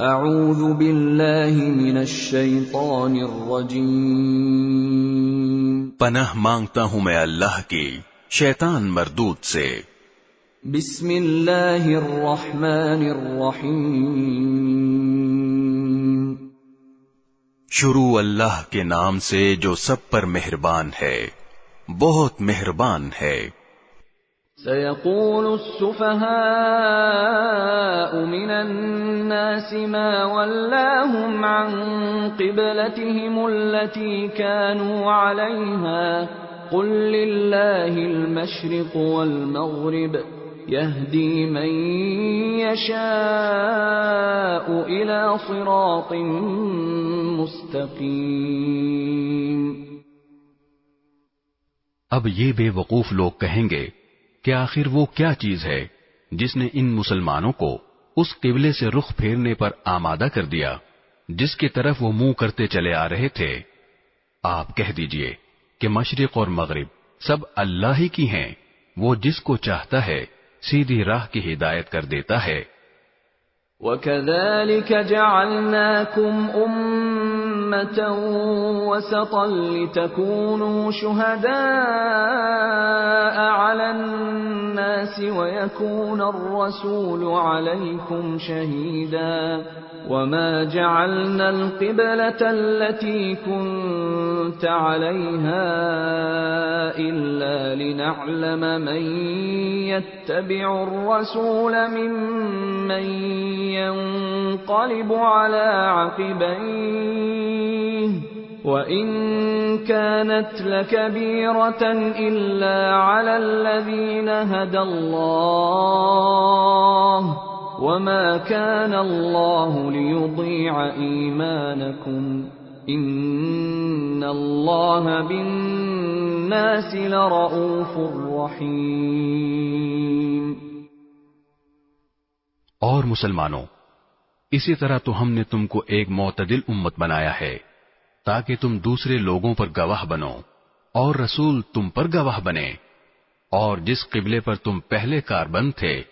اعوذ باللہ من الشیطان الرجیم، پناہ مانگتا ہوں میں اللہ کی شیطان مردود سے۔ بسم اللہ الرحمن الرحیم، شروع اللہ کے نام سے جو سب پر مہربان ہے، بہت مہربان ہے۔ سيقول السفهاء من الناس ما ولاهم عن قبلتهم التي كانوا عليها قل لله المشرق والمغرب يهدي من يشاء إلى صراط مستقيم۔ اب یہ بے وقوف لوگ کہیں گے کہ آخر وہ کیا چیز ہے جس نے ان مسلمانوں کو اس قبلے سے رخ پھیرنے پر آمادہ کر دیا جس کی طرف وہ منہ کرتے چلے آ رہے تھے۔ آپ کہہ دیجئے کہ مشرق اور مغرب سب اللہ ہی کی ہیں، وہ جس کو چاہتا ہے سیدھی راہ کی ہدایت کر دیتا ہے۔ وَكَذَلِكَ جَعَلْنَاكُمْ أُمَّةً وَسَطًا لِتَكُونُوا شُهَدَاءَ عَلَى النَّاسِ وَيَكُونَ الرَّسُولُ عَلَيْكُمْ شَهِيدًا وَمَا جَعَلْنَا الْقِبْلَةَ الَّتِي كُنْتَ عَلَيْهَا إِلَّا لِنَعْلَمَ مَنْ يَتَّبِعُ الرَّسُولَ مِمَّنْ ينقلب على عقبيه وإن كانت لكبيرة إلا على الذين هدى الله وما كان الله ليضيع إيمانكم إن الله بالناس لرؤوف رحيم۔ اور مسلمانوں، اسی طرح تو ہم نے تم کو ایک معتدل امت بنایا ہے تاکہ تم دوسرے لوگوں پر گواہ بنو اور رسول تم پر گواہ بنے۔ اور جس قبلے پر تم پہلے کاربند تھے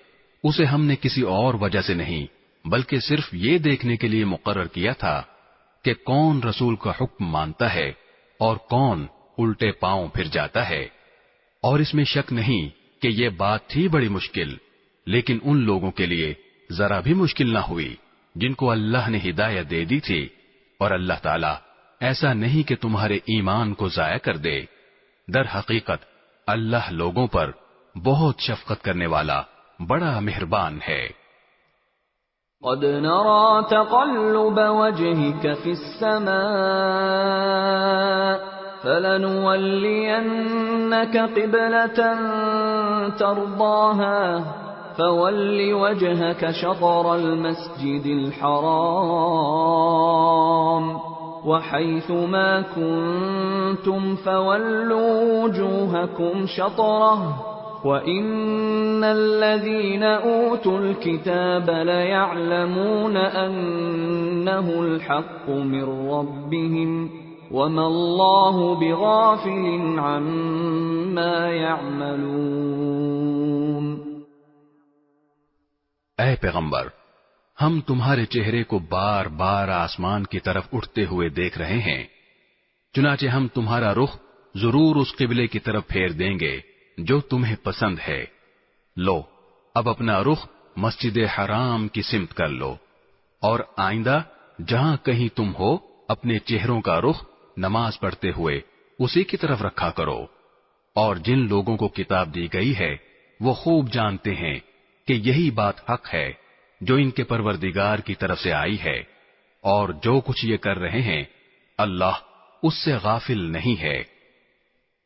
اسے ہم نے کسی اور وجہ سے نہیں بلکہ صرف یہ دیکھنے کے لیے مقرر کیا تھا کہ کون رسول کا حکم مانتا ہے اور کون الٹے پاؤں پھر جاتا ہے۔ اور اس میں شک نہیں کہ یہ بات تھی بڑی مشکل، لیکن ان لوگوں کے لیے ذرا بھی مشکل نہ ہوئی جن کو اللہ نے ہدایت دے دی تھی، اور اللہ تعالیٰ ایسا نہیں کہ تمہارے ایمان کو ضائع کر دے۔ در حقیقت اللہ لوگوں پر بہت شفقت کرنے والا بڑا مہربان ہے۔ قد نرى تقلب وجهك في السماء فلنولينك قبلة ترضاها فول وجهك شطر المسجد الحرام وحيث ما كنتم فولوا وجوهكم شطره وَإِنَّ الَّذِينَ أُوتُوا الْكِتَابَ لَيَعْلَمُونَ أَنَّهُ الْحَقُّ مِنْ رَبِّهِمْ وَمَا اللَّهُ بِغَافِلٍ عَمَّا يَعْمَلُونَ۔ اے پیغمبر، ہم تمہارے چہرے کو بار بار آسمان کی طرف اٹھتے ہوئے دیکھ رہے ہیں، چنانچہ ہم تمہارا رخ ضرور اس قبلے کی طرف پھیر دیں گے جو تمہیں پسند ہے۔ لو اب اپنا رخ مسجد حرام کی سمت کر لو، اور آئندہ جہاں کہیں تم ہو اپنے چہروں کا رخ نماز پڑھتے ہوئے اسی کی طرف رکھا کرو۔ اور جن لوگوں کو کتاب دی گئی ہے وہ خوب جانتے ہیں کہ یہی بات حق ہے جو ان کے پروردگار کی طرف سے آئی ہے، اور جو کچھ یہ کر رہے ہیں اللہ اس سے غافل نہیں ہے۔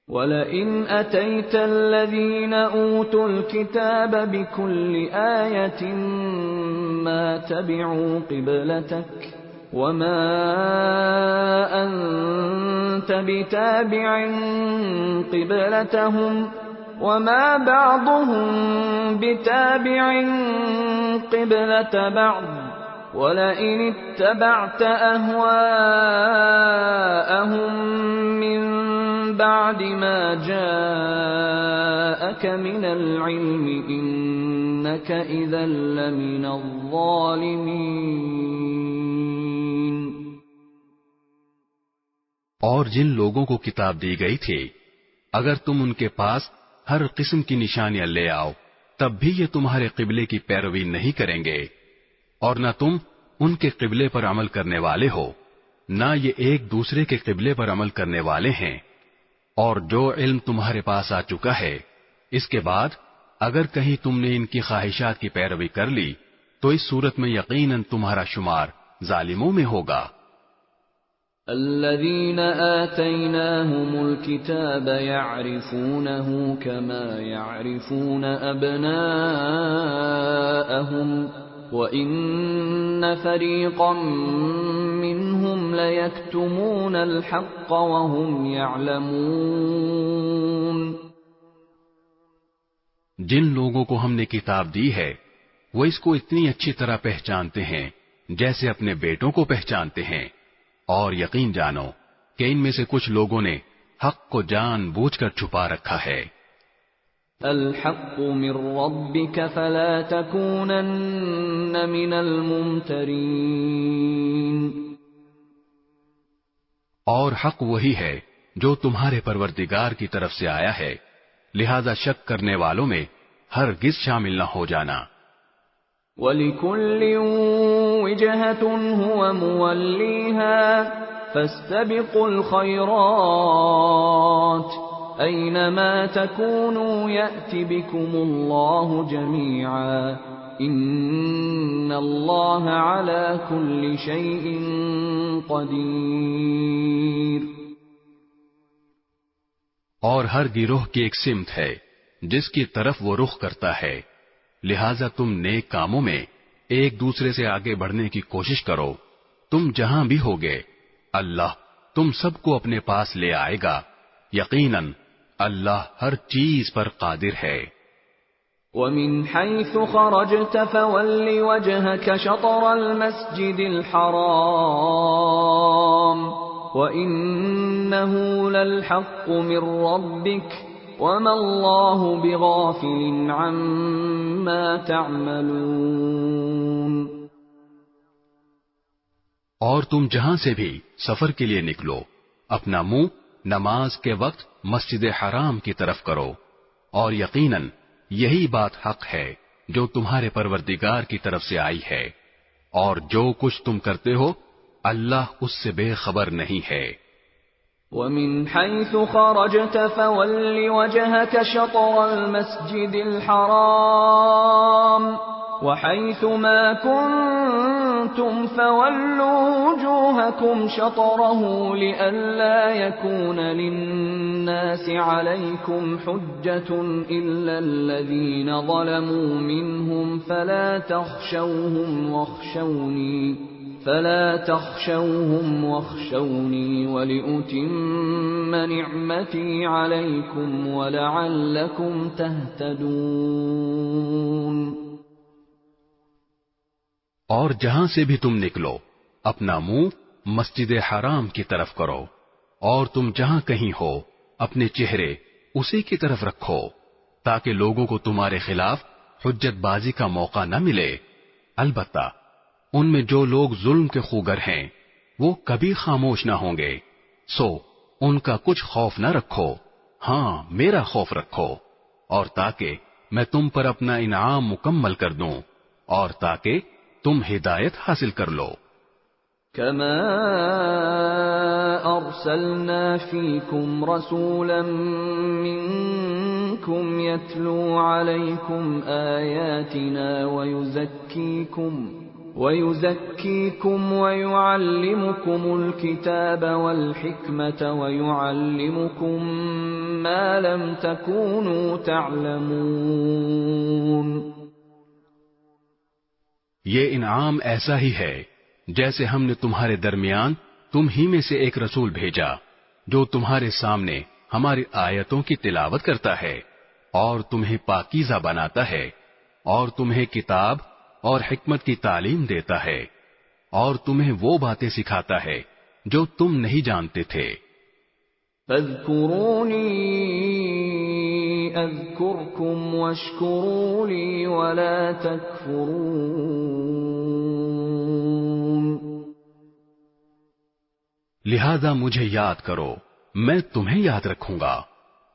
وَلَئِنْ أَتَيْتَ الَّذِينَ أُوتُوا الْكِتَابَ بِكُلِّ آيَةٍ مَا تَبِعُوا قِبْلَتَكَ وَمَا أَنْتَ بِتَابِعٍ قِبْلَتَهُمْ وَمَا بَعْضُهُمْ بِتَابِعٍ قِبْلَةَ بَعْضٍ وَلَئِنِ اتَّبَعْتَ أَهْوَاءَهُمْ مِنْ بعد ما جاءك من العلم إنك إذا لمن الظالمين۔ اور جن لوگوں کو کتاب دی گئی تھی اگر تم ان کے پاس ہر قسم کی نشانیاں لے آؤ تب بھی یہ تمہارے قبلے کی پیروی نہیں کریں گے، اور نہ تم ان کے قبلے پر عمل کرنے والے ہو، نہ یہ ایک دوسرے کے قبلے پر عمل کرنے والے ہیں۔ اور جو علم تمہارے پاس آ چکا ہے اس کے بعد اگر کہیں تم نے ان کی خواہشات کی پیروی کر لی تو اس صورت میں یقیناً تمہارا شمار ظالموں میں ہوگا۔ الذين آتيناهم الكتاب يعرفونه كما يعرفون أبناءهم وإن فريقا منهم ليكتمون الحق وهم يعلمون۔ جن لوگوں کو ہم نے کتاب دی ہے وہ اس کو اتنی اچھی طرح پہچانتے ہیں جیسے اپنے بیٹوں کو پہچانتے ہیں، اور یقین جانو کہ ان میں سے کچھ لوگوں نے حق کو جان بوجھ کر چھپا رکھا ہے۔ الحق من ربك فلا تكونن من الممترین۔ اور حق وہی ہے جو تمہارے پروردگار کی طرف سے آیا ہے، لہذا شک کرنے والوں میں ہرگز شامل نہ ہو جانا۔ وَلِكُلٍّ وِجْهَةٌ هُوَ مُوَلِّيهَا فَاسْتَبِقُوا الْخَيْرَاتِ أَيْنَمَا تَكُونُوا يَأْتِ بِكُمُ اللَّهُ جَمِيعًا إِنَّ اللَّهَ عَلَى كُلِّ شَيْءٍ قَدِيرٌ۔ اور ہر گروہ کی ایک سمت ہے جس کی طرف وہ رخ کرتا ہے، لہذا تم نیک کاموں میں ایک دوسرے سے آگے بڑھنے کی کوشش کرو۔ تم جہاں بھی ہوگے اللہ تم سب کو اپنے پاس لے آئے گا، یقیناً اللہ ہر چیز پر قادر ہے۔ وَمِنْ حَيْثُ خَرَجْتَ فَوَلِّ وَجْهَكَ شَطْرَ الْمَسْجِدِ الْحَرَامِ وَإِنَّهُ لَلْحَقُّ مِنْ رَبِّكَ وَمَا اللَّهُ بِغَافِلٍ عَمَّا تَعْمَلُونَ۔ اور تم جہاں سے بھی سفر کے لیے نکلو اپنا منہ نماز کے وقت مسجد حرام کی طرف کرو، اور یقیناً یہی بات حق ہے جو تمہارے پروردگار کی طرف سے آئی ہے، اور جو کچھ تم کرتے ہو اللہ اس سے بے خبر نہیں ہے۔ وَمِنْ حَيْثُ خَرَجْتَ فَوَلِّ وَجْهَكَ شَطْرَ الْمَسْجِدِ الْحَرَامِ وَحَيْثُ مَا كُنْتُمْ فَوَلُّوا وُجُوهَكُمْ شَطْرَهُ لِئَلَّا يَكُونَ لِلنَّاسِ عَلَيْكُمْ حُجَّةٌ إِلَّا الَّذِينَ ظَلَمُوا مِنْهُمْ فَلَا تَخْشَوْهُمْ وَاخْشَوْنِي وَلِأُتِمَّ نِعْمَتِي عَلَيْكُمْ وَلَعَلَّكُمْ تَهْتَدُونَ۔ اور جہاں سے بھی تم نکلو اپنا منہ مسجد حرام کی طرف کرو، اور تم جہاں کہیں ہو اپنے چہرے اسی کی طرف رکھو تاکہ لوگوں کو تمہارے خلاف حجت بازی کا موقع نہ ملے۔ البتہ ان میں جو لوگ ظلم کے خوگر ہیں وہ کبھی خاموش نہ ہوں گے، سو ان کا کچھ خوف نہ رکھو، ہاں میرا خوف رکھو، اور تاکہ میں تم پر اپنا انعام مکمل کر دوں اور تاکہ تم ہدایت حاصل کر لو۔ كما أرسلنا فيكم رسولا منكم يتلو عليكم آياتنا ويزكيكم ويعلمكم الكتاب والحكمة ويعلمكم ما لم تكونوا تعلمون۔ یہ انعام ایسا ہی ہے جیسے ہم نے تمہارے درمیان تم ہی میں سے ایک رسول بھیجا جو تمہارے سامنے ہماری آیتوں کی تلاوت کرتا ہے اور تمہیں پاکیزہ بناتا ہے اور تمہیں کتاب اور حکمت کی تعلیم دیتا ہے اور تمہیں وہ باتیں سکھاتا ہے جو تم نہیں جانتے تھے۔ فاذکرونی اذکرکم واشکروا لی ولا تکفرون۔ لہذا مجھے یاد کرو، میں تمہیں یاد رکھوں گا،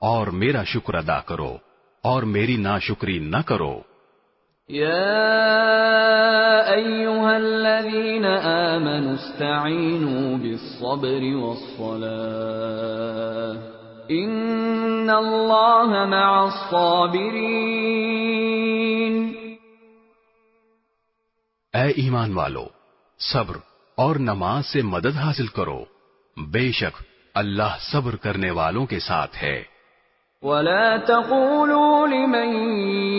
اور میرا شکر ادا کرو اور میری ناشکری نہ کرو۔ يا أيها الذين آمنوا استعينوا بالصبر والصلاة إن الله مع الصابرين۔ اے ایمان والو، صبر اور نماز سے مدد حاصل کرو، بے شک اللہ صبر کرنے والوں کے ساتھ ہے۔ ولا تقولوا لمن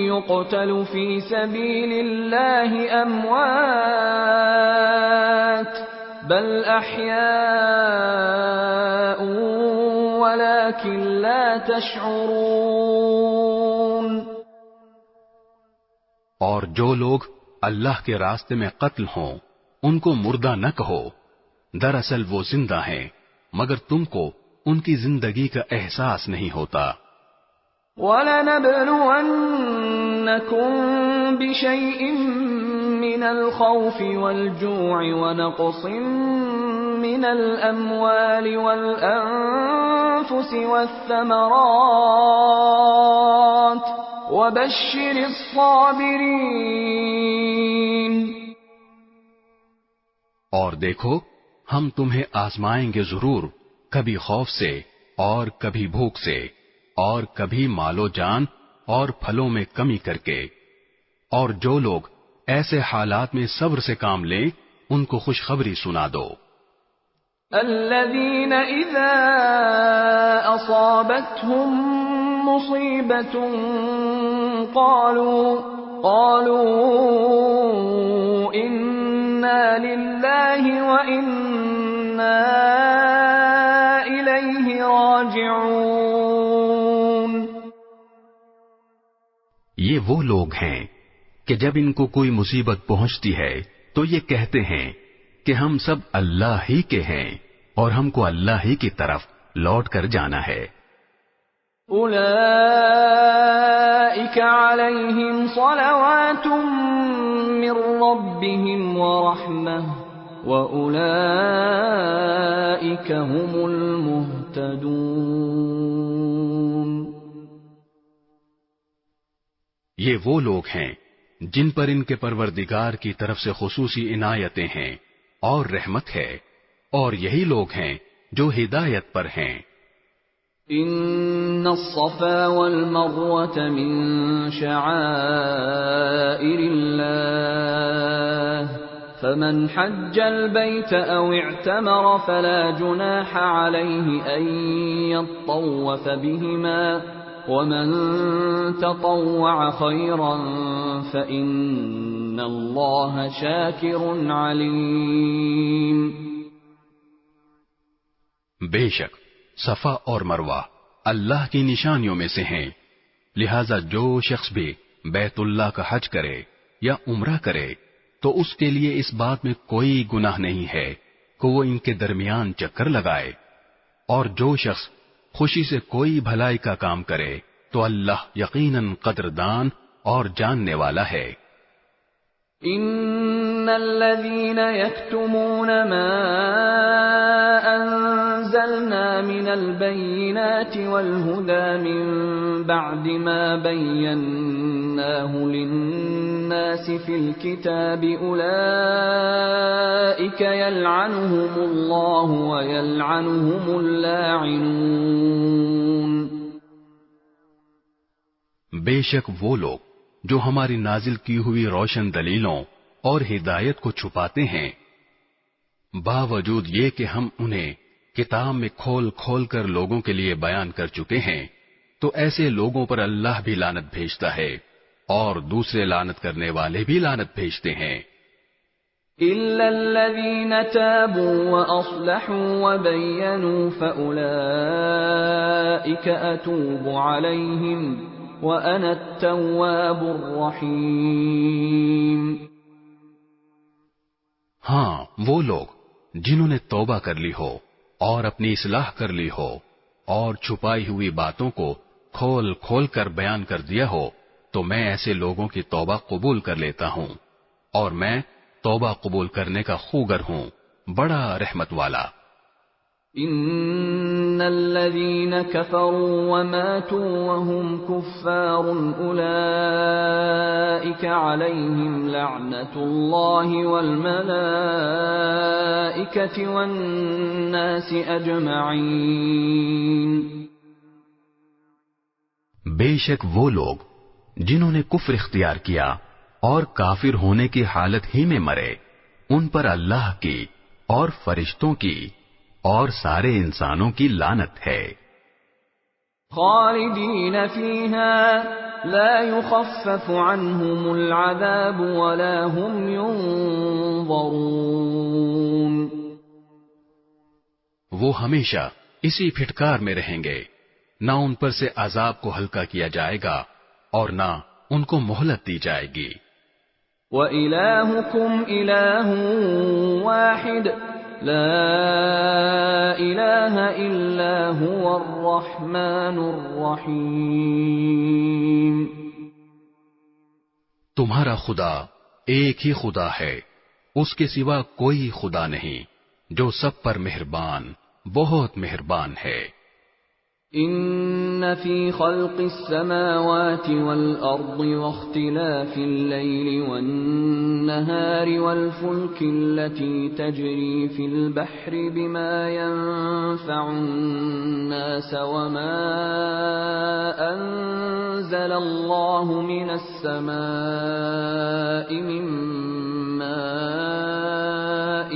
يقتل في سبيل الله أموات بل أحياء ولكن لا تشعرون۔ اور جو لوگ اللہ کے راستے میں قتل ہوں ان کو مردہ نہ کہو، دراصل وہ زندہ ہیں مگر تم کو ان کی زندگی کا احساس نہیں ہوتا۔ وَلَنَبْلُوَنَّكُمْ بِشَيْءٍ مِّنَ الْخَوْفِ وَالْجُوعِ وَنَقْصٍ مِّنَ الْأَمْوَالِ وَالْأَنفُسِ وَالثَّمَرَاتِ وَبَشِّرِ الصَّابِرِينَ۔ اور دیکھو ہم تمہیں آزمائیں گے ضرور، کبھی خوف سے اور کبھی بھوک سے اور کبھی مال و جان اور پھلوں میں کمی کر کے، اور جو لوگ ایسے حالات میں صبر سے کام لیں ان کو خوشخبری سنا دو۔ الذين إذا أصابتهم مصيبة قالوا إنا لله وإنا إليه راجعون۔ یہ وہ لوگ ہیں کہ جب ان کو کوئی مصیبت پہنچتی ہے تو یہ کہتے ہیں کہ ہم سب اللہ ہی کے ہیں اور ہم کو اللہ ہی کی طرف لوٹ کر جانا ہے۔ أولئك عليهم صلوات من ربهم ورحمة وأولئك هم المهتدون۔ یہ وہ لوگ ہیں جن پر ان کے پروردگار کی طرف سے خصوصی عنایتیں ہیں اور رحمت ہے، اور یہی لوگ ہیں جو ہدایت پر ہیں۔ ان الصفا والمروة من شعائر الله فمن حج البيت او اعتمر فلا جناح عليه ان يطوف بهما ومن تطوع خيرا فإن الله شاكر عليم۔ بے شک صفا اور مروہ اللہ کی نشانیوں میں سے ہیں، لہذا جو شخص بھی بیت اللہ کا حج کرے یا عمرہ کرے تو اس کے لیے اس بات میں کوئی گناہ نہیں ہے کہ وہ ان کے درمیان چکر لگائے، اور جو شخص خوشی سے کوئی بھلائی کا کام کرے تو اللہ یقیناً قدردان اور جاننے والا ہے۔ ان الذين يكتمون ما انزلنا من البينات والهدى من بعد ما بيناه للناس في الكتاب اولئك يلعنهم الله ويلعنهم اللاعنون۔ بے شک وہ لوگ جو ہماری نازل کی ہوئی روشن دلیلوں اور ہدایت کو چھپاتے ہیں، باوجود یہ کہ ہم انہیں کتاب میں کھول کھول کر لوگوں کے لیے بیان کر چکے ہیں، تو ایسے لوگوں پر اللہ بھی لعنت بھیجتا ہے اور دوسرے لعنت کرنے والے بھی لعنت بھیجتے ہیں۔ إِلَّا الَّذِينَ تَابُوا وَأَصْلَحُوا وَبَيَّنُوا فَأُولَئِكَ أَتُوبُ عَلَيْهِمْ وَأَنَا التَّوَّابُ الرَّحِيمُ۔ ہاں وہ لوگ جنہوں نے توبہ کر لی ہو اور اپنی اصلاح کر لی ہو اور چھپائی ہوئی باتوں کو کھول کھول کر بیان کر دیا ہو تو میں ایسے لوگوں کی توبہ قبول کر لیتا ہوں، اور میں توبہ قبول کرنے کا خوگر ہوں، بڑا رحمت والا۔ ان الذين كفروا وماتوا وهم كفار اولئك عليهم لعنة الله والملائكة والناس اجمعين. بے شک وہ لوگ جنہوں نے کفر اختیار کیا اور کافر ہونے کی حالت ہی میں مرے، ان پر اللہ کی اور فرشتوں کی اور سارے انسانوں کی لعنت ہے. خالدین فیہا لا یخفف عنہم العذاب ولا هم ينظرون. وہ ہمیشہ اسی پھٹکار میں رہیں گے، نہ ان پر سے عذاب کو ہلکا کیا جائے گا اور نہ ان کو مہلت دی جائے گی. وَإِلَٰهُكُمْ إِلَٰهٌ وَاحِدٌ لا الہ الا هو الرحمن الرحیم. تمہارا خدا ایک ہی خدا ہے، اس کے سوا کوئی خدا نہیں، جو سب پر مہربان، بہت مہربان ہے. ان فی خلق السماوات والارض واختلاف الليل والنهار والفلك التي تجري في البحر بما ينفع الناس وما انزل الله من السماء من ماء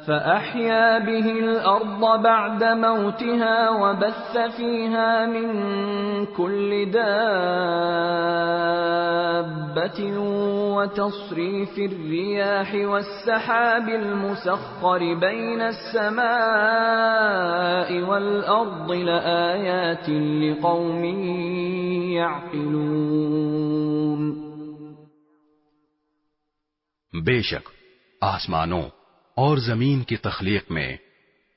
فأحيا به الأرض بعد موتها وبث فيها من كل دابة وتصريف الرياح والسحاب المسخر بين السماء والأرض لآيات لقوم يعقلون. بے شک آسمانوں اور زمین کی تخلیق میں،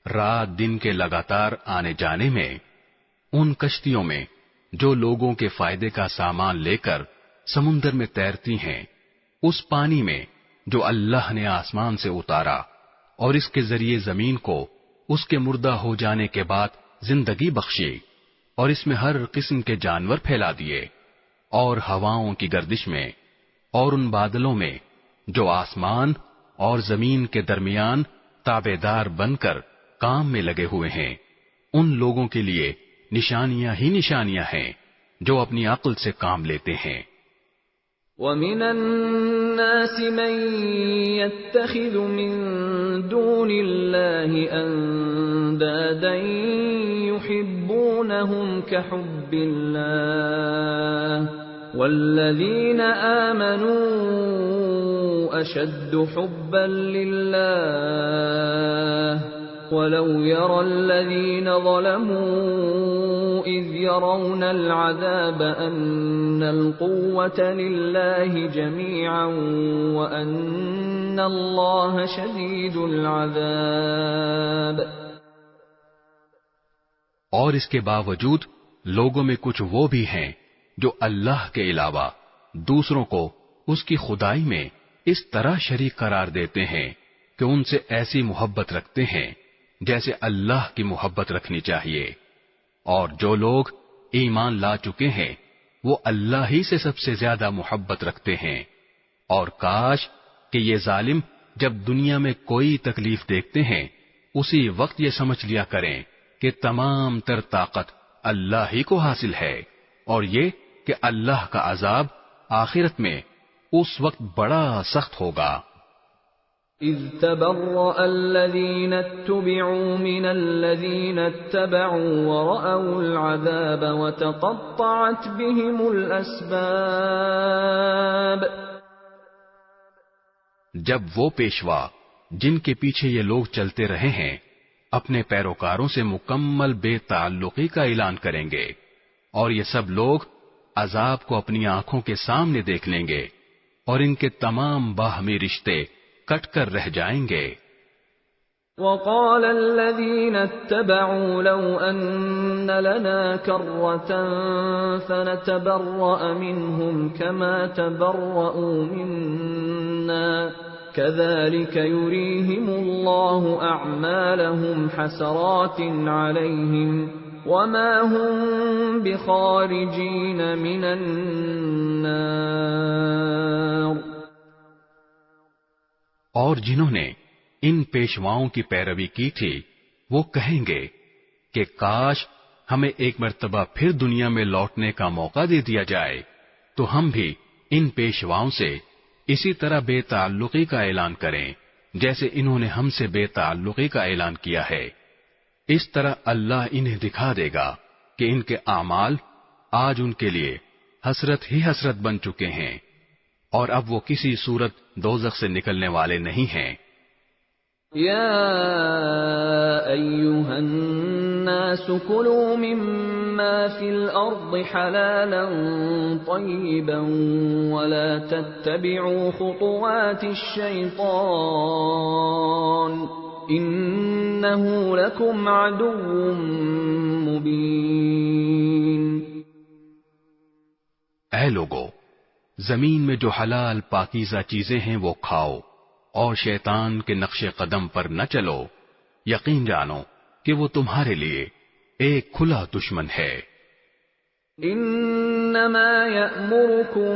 رات دن کے لگاتار آنے جانے میں، ان کشتیوں میں جو لوگوں کے فائدے کا سامان لے کر سمندر میں تیرتی ہیں، اس پانی میں جو اللہ نے آسمان سے اتارا اور اس کے ذریعے زمین کو اس کے مردہ ہو جانے کے بعد زندگی بخشی، اور اس میں ہر قسم کے جانور پھیلا دیے، اور ہواؤں کی گردش میں اور ان بادلوں میں جو آسمان اور زمین کے درمیان تابعدار بن کر کام میں لگے ہوئے ہیں، ان لوگوں کے لیے نشانیاں ہی نشانیاں ہیں جو اپنی عقل سے کام لیتے ہیں. وَمِنَ النَّاسِ مَن يَتَّخِذُ مِن دُونِ اللَّهِ أَندَادًا يُحِبُّونَهُمْ كَحُبِّ اللَّهِ وَالَّذِينَ آمَنُوا أَشَدُّ حُبًّا لِلَّهِ وَلَوْ يَرَى الَّذِينَ ظَلَمُوا إِذْ يَرَوْنَ الْعَذَابَ أَنَّ الْقُوَّةَ لِلَّهِ جَمِيعًا وَأَنَّ اللَّهَ شَدِيدُ الْعَذَابِ. اور اس کے باوجود لوگوں میں کچھ وہ بھی ہیں جو اللہ کے علاوہ دوسروں کو اس کی خدائی میں اس طرح شریک قرار دیتے ہیں کہ ان سے ایسی محبت رکھتے ہیں جیسے اللہ کی محبت رکھنی چاہیے. اور جو لوگ ایمان لا چکے ہیں وہ اللہ ہی سے سب سے زیادہ محبت رکھتے ہیں. اور کاش کہ یہ ظالم جب دنیا میں کوئی تکلیف دیکھتے ہیں اسی وقت یہ سمجھ لیا کریں کہ تمام تر طاقت اللہ ہی کو حاصل ہے، اور یہ کہ اللہ کا عذاب آخرت میں اس وقت بڑا سخت ہوگا. اذ تبرأ الذين اتبعوا من الذين اتبعوا ورأوا العذاب وتقطعت بهم الأسباب. جب وہ پیشوا جن کے پیچھے یہ لوگ چلتے رہے ہیں اپنے پیروکاروں سے مکمل بے تعلقی کا اعلان کریں گے، اور یہ سب لوگ عذاب کو اپنی آنکھوں کے سامنے دیکھ لیں گے، اور ان کے تمام باہمی رشتے کٹ کر رہ جائیں گے. وقال الذين اتبعوا لو أن لنا كرة فنتبرأ منهم كما تبرؤوا منا كذلك يريهم الله أعمالهم حسرات عليهم وما هم بخارجين من النار۔ اور جنہوں نے ان پیشواؤں کی پیروی کی تھی وہ کہیں گے کہ کاش ہمیں ایک مرتبہ پھر دنیا میں لوٹنے کا موقع دے دیا جائے تو ہم بھی ان پیشواؤں سے اسی طرح بے تعلقی کا اعلان کریں جیسے انہوں نے ہم سے بے تعلقی کا اعلان کیا ہے۔ اس طرح اللہ انہیں دکھا دے گا کہ ان کے اعمال آج ان کے لیے حسرت ہی حسرت بن چکے ہیں اور اب وہ کسی صورت دوزخ سے نکلنے والے نہیں ہیں۔ یا ایھا الناس کلوا مما فی الارض حلالا طیبا ولا تتبعوا خطوات الشیطان انہ لکم عدو مبین۔ اے لوگو، زمین میں جو حلال پاکیزہ چیزیں ہیں وہ کھاؤ اور شیطان کے نقش قدم پر نہ چلو، یقین جانو کہ وہ تمہارے لیے ایک کھلا دشمن ہے۔ انما یأمرکم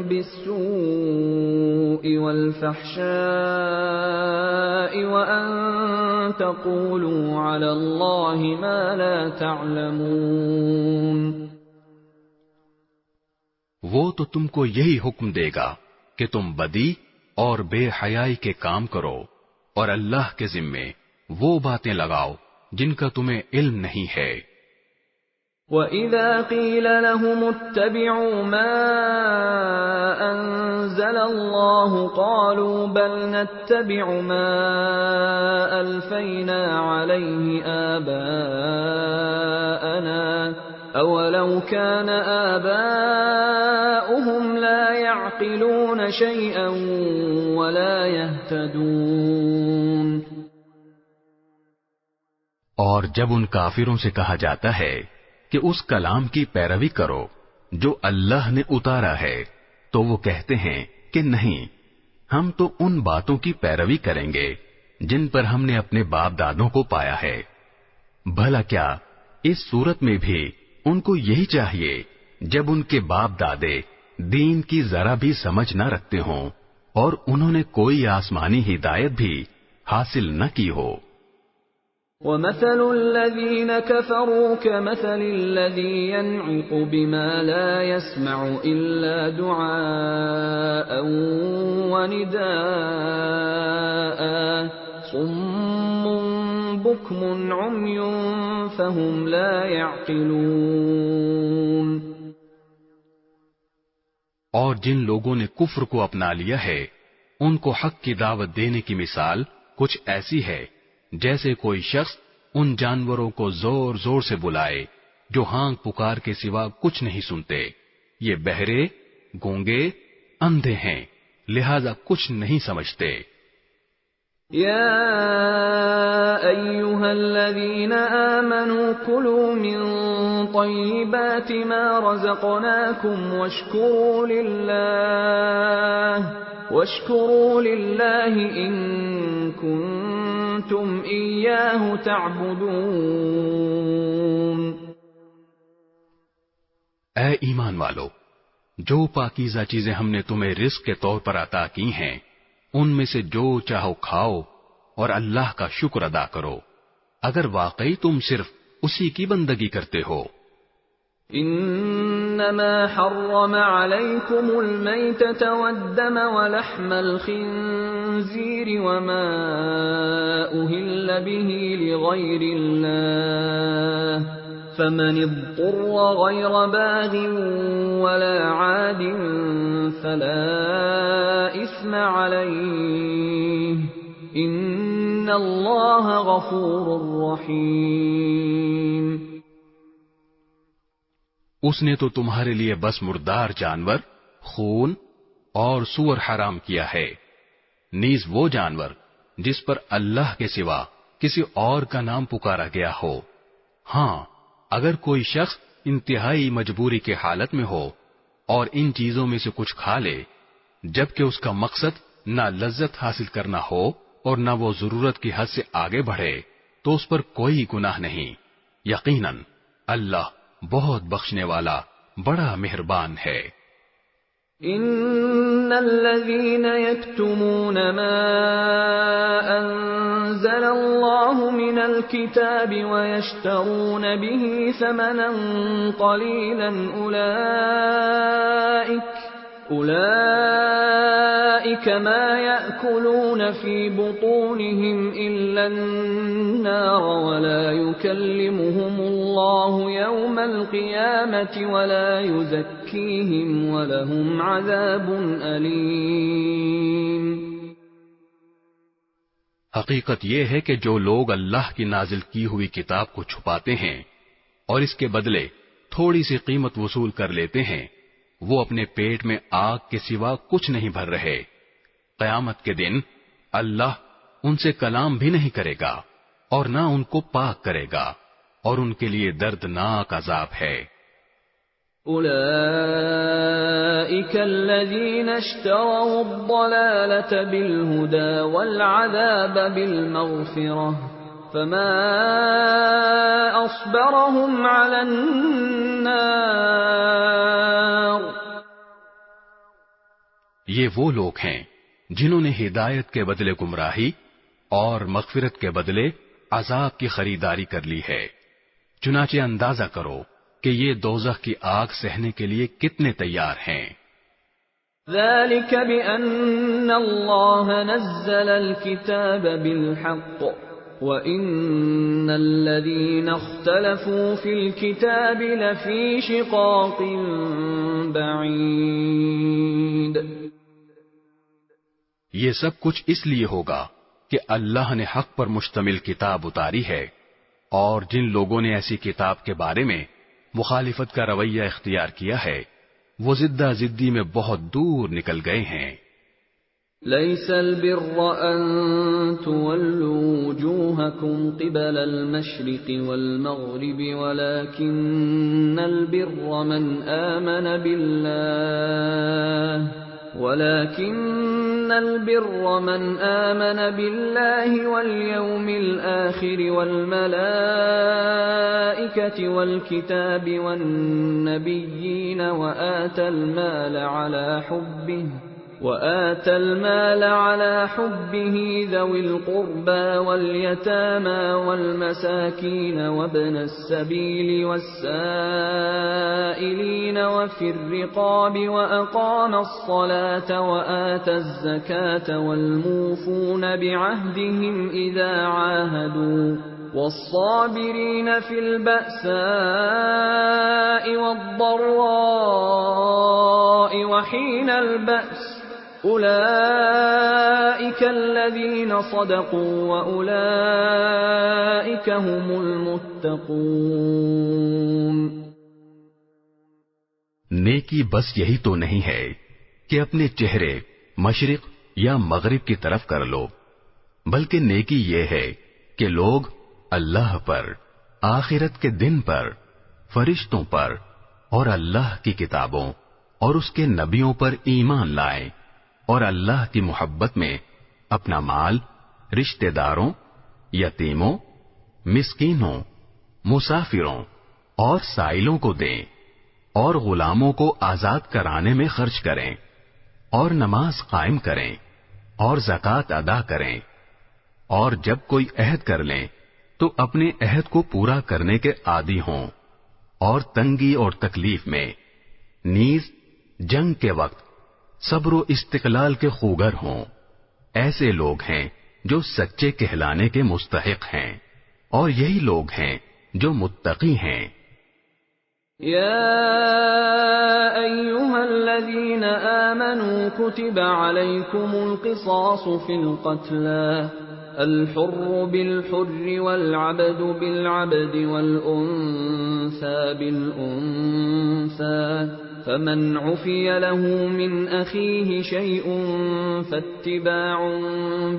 بالسوء والفحشاء وان تقولوا علی اللہ ما لا تعلمون۔ وہ تو تم کو یہی حکم دے گا کہ تم بدی اور بے حیائی کے کام کرو اور اللہ کے ذمے وہ باتیں لگاؤ جن کا تمہیں علم نہیں ہے۔ وَإِذَا قِيلَ لَهُمُ اتَّبِعُوا مَا أَنزَلَ اللَّهُ قَالُوا بَلْ نَتَّبِعُ مَا أَلْفَيْنَا عَلَيْهِ آبَاءَنَا أَوَلَوْ كَانَ آبَاؤُهُمْ لَا يَعْقِلُونَ شَيْئًا وَلَا يَهْتَدُونَ۔ اور جب ان کافروں سے کہا جاتا ہے کہ اس کلام کی پیروی کرو جو اللہ نے اتارا ہے تو وہ کہتے ہیں کہ نہیں، ہم تو ان باتوں کی پیروی کریں گے جن پر ہم نے اپنے باپ دادوں کو پایا ہے۔ بھلا کیا اس صورت میں بھی ان کو یہی چاہیے جب ان کے باپ دادے دین کی ذرا بھی سمجھ نہ رکھتے ہوں اور انہوں نے کوئی آسمانی ہدایت بھی حاصل نہ کی ہو۔ وَمَثَلُ الَّذِينَ كَفَرُوا كَمَثَلِ الَّذِي يَنْعِقُ بِمَا لَا يَسْمَعُ إِلَّا دُعَاءً وَنِدَاءً صُمٌّ بُكْمٌ عُمْيٌ فَهُمْ لَا يَعْقِلُونَ۔ اور جن لوگوں نے کفر کو اپنا لیا ہے ان کو حق کی دعوت دینے کی مثال کچھ ایسی ہے جیسے کوئی شخص ان جانوروں کو زور زور سے بلائے جو ہانک پکار کے سوا کچھ نہیں سنتے۔ یہ بہرے، گونگے، اندھے ہیں، لہذا کچھ نہیں سمجھتے۔ یا ایھا الذین آمنوا کلوا من طیبات ما رزقناکم واشکروا للہ ان کنتم ایاہ تعبدون۔ اے ایمان والو، جو پاکیزہ چیزیں ہم نے تمہیں رزق کے طور پر عطا کی ہیں ان میں سے جو چاہو کھاؤ اور اللہ کا شکر ادا کرو اگر واقعی تم صرف اسی کی بندگی کرتے ہو۔ انما حرم علیکم المیتۃ والدم ولحم الخنزیر وما اہل به لغیر اللہ فمن اضطر غیر باغ ولا عاد فلا اثم علیہ ان اللہ غفور رحیم۔ اس نے تو تمہارے لیے بس مردار جانور، خون اور سور حرام کیا ہے، نیز وہ جانور جس پر اللہ کے سوا کسی اور کا نام پکارا گیا ہو۔ ہاں، اگر کوئی شخص انتہائی مجبوری کے حالت میں ہو اور ان چیزوں میں سے کچھ کھا لے جبکہ اس کا مقصد نہ لذت حاصل کرنا ہو اور نہ وہ ضرورت کی حد سے آگے بڑھے تو اس پر کوئی گناہ نہیں. یقیناً اللہ بہت بخشنے والا بڑا مہربان ہے. ان الذين يكتمون ما انزل الله من الكتاب ويشترون به ثمنا قليلا اولئك ما يأكلون في بطونهم الا النار ولا يكلمهم الله يوم القيامة ولا يزكيهم ولهم عذاب أليم. حقیقت یہ ہے کہ جو لوگ اللہ کی نازل کی ہوئی کتاب کو چھپاتے ہیں اور اس کے بدلے تھوڑی سی قیمت وصول کر لیتے ہیں، وہ اپنے پیٹ میں آگ کے سوا کچھ نہیں بھر رہے. قیامت کے دن اللہ ان سے کلام بھی نہیں کرے گا اور نہ ان کو پاک کرے گا، اور ان کے لیے دردناک عذاب ہے. اولئک الذین اشتروا الضلالة بالهدى والعذاب بالمغفرة فما اصبرهم على النار. یہ وہ لوگ ہیں جنہوں نے ہدایت کے بدلے گمراہی اور مغفرت کے بدلے عذاب کی خریداری کر لی ہے. چنانچہ اندازہ کرو کہ یہ دوزخ کی آگ سہنے کے لیے کتنے تیار ہیں. ذلك بأن الله نزل الكتاب بالحق وإن الذين اختلفوا في الكتاب لفي شقاق بعيد. یہ سب کچھ اس لیے ہوگا کہ اللہ نے حق پر مشتمل کتاب اتاری ہے، اور جن لوگوں نے ایسی کتاب کے بارے میں مخالفت کا رویہ اختیار کیا ہے وہ زدہ زدی میں بہت دور نکل گئے ہیں. ليس البر أن تولوا وجوهكم قبل المشرق والمغرب ولكن البر من آمن بالله واليوم الآخر والملائكة والكتاب والنبيين وآتى المال على حبه ذوي القربى واليتامى والمساكين وابن السبيل والسائلين وفي الرقاب وأقام الصلاة وآتى الزكاة والموفون بعهدهم إذا عاهدوا والصابرين في البأساء والضراء وحين البأس أولئك الذين صدقوا وأولئك هم المتقون. نیکی بس یہی تو نہیں ہے کہ اپنے چہرے مشرق یا مغرب کی طرف کر لو، بلکہ نیکی یہ ہے کہ لوگ اللہ پر، آخرت کے دن پر، فرشتوں پر اور اللہ کی کتابوں اور اس کے نبیوں پر ایمان لائیں، اور اللہ کی محبت میں اپنا مال رشتہ داروں، یتیموں، مسکینوں، مسافروں اور سائلوں کو دیں، اور غلاموں کو آزاد کرانے میں خرچ کریں، اور نماز قائم کریں، اور زکوٰۃ ادا کریں، اور جب کوئی عہد کر لیں تو اپنے عہد کو پورا کرنے کے عادی ہوں، اور تنگی اور تکلیف میں نیز جنگ کے وقت صبر و استقلال کے خوگر ہوں. ایسے لوگ ہیں جو سچے کہلانے کے مستحق ہیں، اور یہی لوگ ہیں جو متقی ہیں. يا أيها الذين آمنوا كتب عليكم القصاص في القتلى الحر بالحر والعبد بالعبد والأنثى بالأنثى فمن عفي له من أخيه شيء فاتباع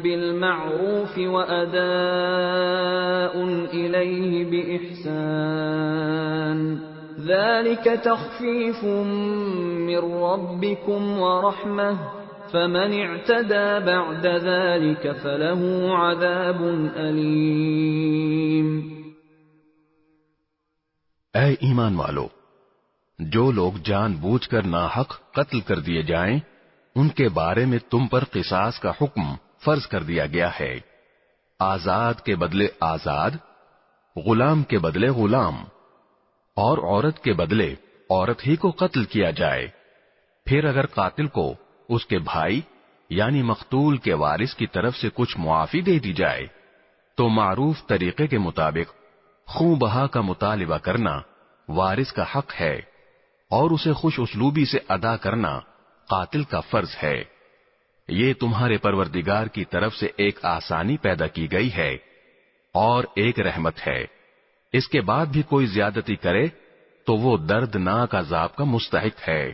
بالمعروف وأداء إليه بإحسان ذلك تخفيف من ربكم ورحمة فمن اعتدى بعد ذلك فله عذاب أليم۔ اے ایمان والو، جو لوگ جان بوجھ کر ناحق قتل کر دیے جائیں ان کے بارے میں تم پر قصاص کا حکم فرض کر دیا گیا ہے۔ آزاد کے بدلے آزاد، غلام کے بدلے غلام، اور عورت کے بدلے عورت ہی کو قتل کیا جائے۔ پھر اگر قاتل کو اس کے بھائی یعنی مقتول کے وارث کی طرف سے کچھ معافی دے دی جائے تو معروف طریقے کے مطابق خوں بہا کا مطالبہ کرنا وارث کا حق ہے، اور اسے خوش اسلوبی سے ادا کرنا قاتل کا فرض ہے۔ یہ تمہارے پروردگار کی طرف سے ایک آسانی پیدا کی گئی ہے اور ایک رحمت ہے۔ اس کے بعد بھی کوئی زیادتی کرے تو وہ دردناک عذاب کا مستحق ہے۔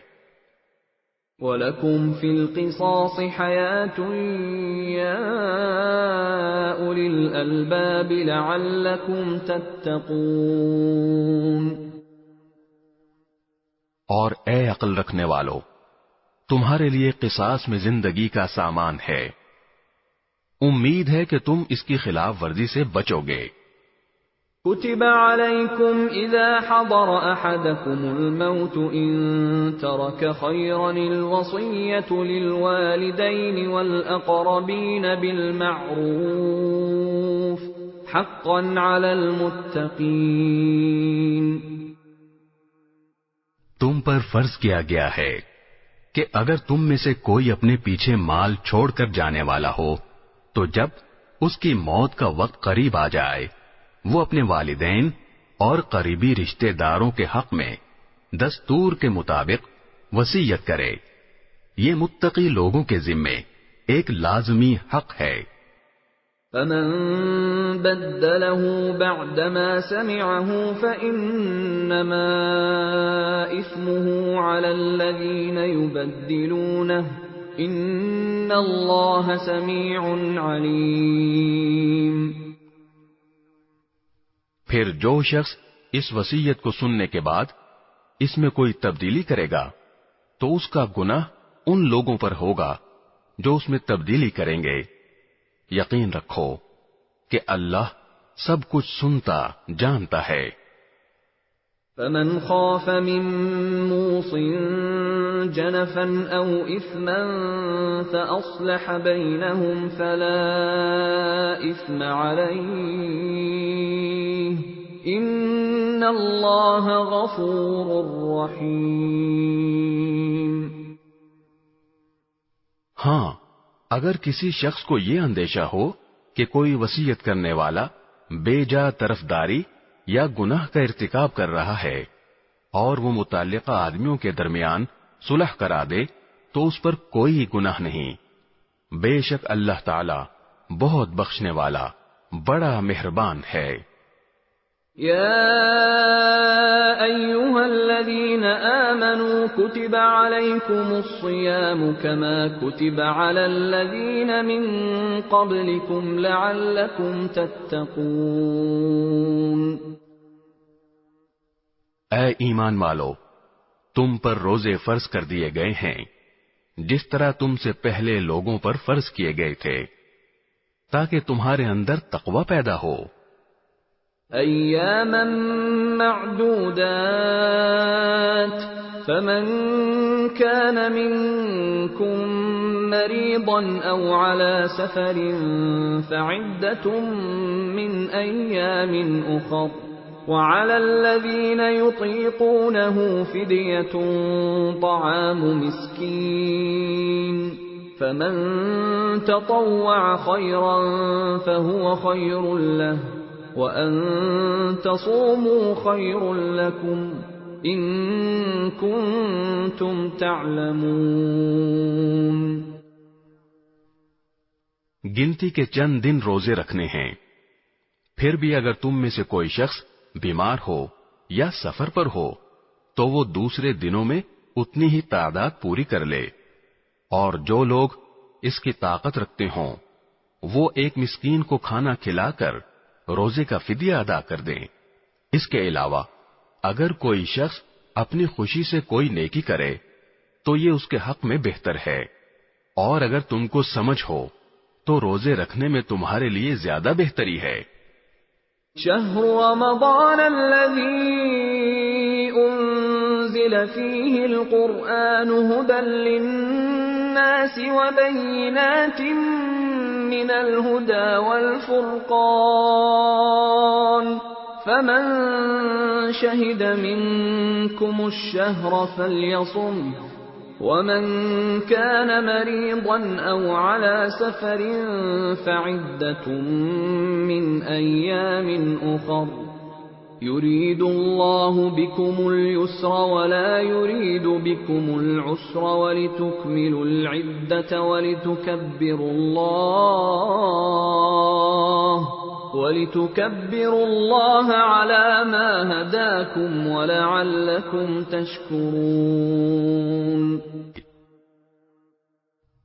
وَلَكُمْ فِي الْقِصَاصِ حَيَاةٌ يَا أُولِي الْأَلْبَابِ لَعَلَّكُمْ تَتَّقُونَ۔ اور اے عقل رکھنے والو، تمہارے لیے قصاص میں زندگی کا سامان ہے، امید ہے کہ تم اس کی خلاف ورزی سے بچو گے۔ كتب عليكم إذا حضر أحدكم الموت إن ترك خيرا الوصية للوالدين والأقربين بالمعروف حقا على المتقين۔ تم پر فرض کیا گیا ہے کہ اگر تم میں سے کوئی اپنے پیچھے مال چھوڑ کر جانے والا ہو تو جب اس کی موت کا وقت قریب آ جائے وہ اپنے والدین اور قریبی رشتہ داروں کے حق میں دستور کے مطابق وصیت کرے۔ یہ متقی لوگوں کے ذمے ایک لازمی حق ہے۔ فمن بدله بعدما سمعه فإنما إثمه على الذين يبدلونه إن الله سميع عليم۔ پھر جو شخص اس وصیت کو سننے کے بعد اس میں کوئی تبدیلی کرے گا تو اس کا گناہ ان لوگوں پر ہوگا جو اس میں تبدیلی کریں گے۔ یقین رکھو کہ اللہ سب کچھ سنتا جانتا ہے۔ فمن خاف من موص جنفا او اثما فاصلح بينهم فلا اثم عليه ان اللہ غفور رحیم۔ ہاں، اگر کسی شخص کو یہ اندیشہ ہو کہ کوئی وصیت کرنے والا بے جا طرفداری یا گناہ کا ارتکاب کر رہا ہے اور وہ متعلقہ آدمیوں کے درمیان صلح کرا دے تو اس پر کوئی گناہ نہیں۔ بے شک اللہ تعالی بہت بخشنے والا بڑا مہربان ہے۔ يا أيها الذين آمنوا كتب عليكم الصيام كما كتب على الذين من قبلكم لعلكم تتقون۔ اے ایمان والو، تم پر روزے فرض کر دیے گئے ہیں جس طرح تم سے پہلے لوگوں پر فرض کیے گئے تھے تاکہ تمہارے اندر تقوی پیدا ہو۔ ایاما معدودات فمن كان منكم مريضا او على سفر فعدة من ايام اخر وعلى الذين يطيقونه فدية طعام مسكين فمن تطوع خيرا فهو خير له وَأَن تَصُومُوا خَيْرٌ لَكُمْ إِن كُنتُمْ تَعْلَمُونَ۔ گنتی کے چند دن روزے رکھنے ہیں، پھر بھی اگر تم میں سے کوئی شخص بیمار ہو یا سفر پر ہو تو وہ دوسرے دنوں میں اتنی ہی تعداد پوری کر لے، اور جو لوگ اس کی طاقت رکھتے ہوں وہ ایک مسکین کو کھانا کھلا کر روزے کا فدیہ ادا کر دیں۔ اس کے علاوہ اگر کوئی شخص اپنی خوشی سے کوئی نیکی کرے تو یہ اس کے حق میں بہتر ہے، اور اگر تم کو سمجھ ہو تو روزے رکھنے میں تمہارے لیے زیادہ بہتری ہے۔ شهر رمضان الذي أنزل فيه القرآن هدى للناس وبينات من الهدى والفرقان فمن شهد منكم الشهر فليصمه ومن كان مريضا أو على سفر فعدة من أيام أخر يريد الله بكم اليسر ولا يريد بكم العسر ولتكملوا العدة ولتكبروا الله على ما هداكم ولعلكم تشكرون۔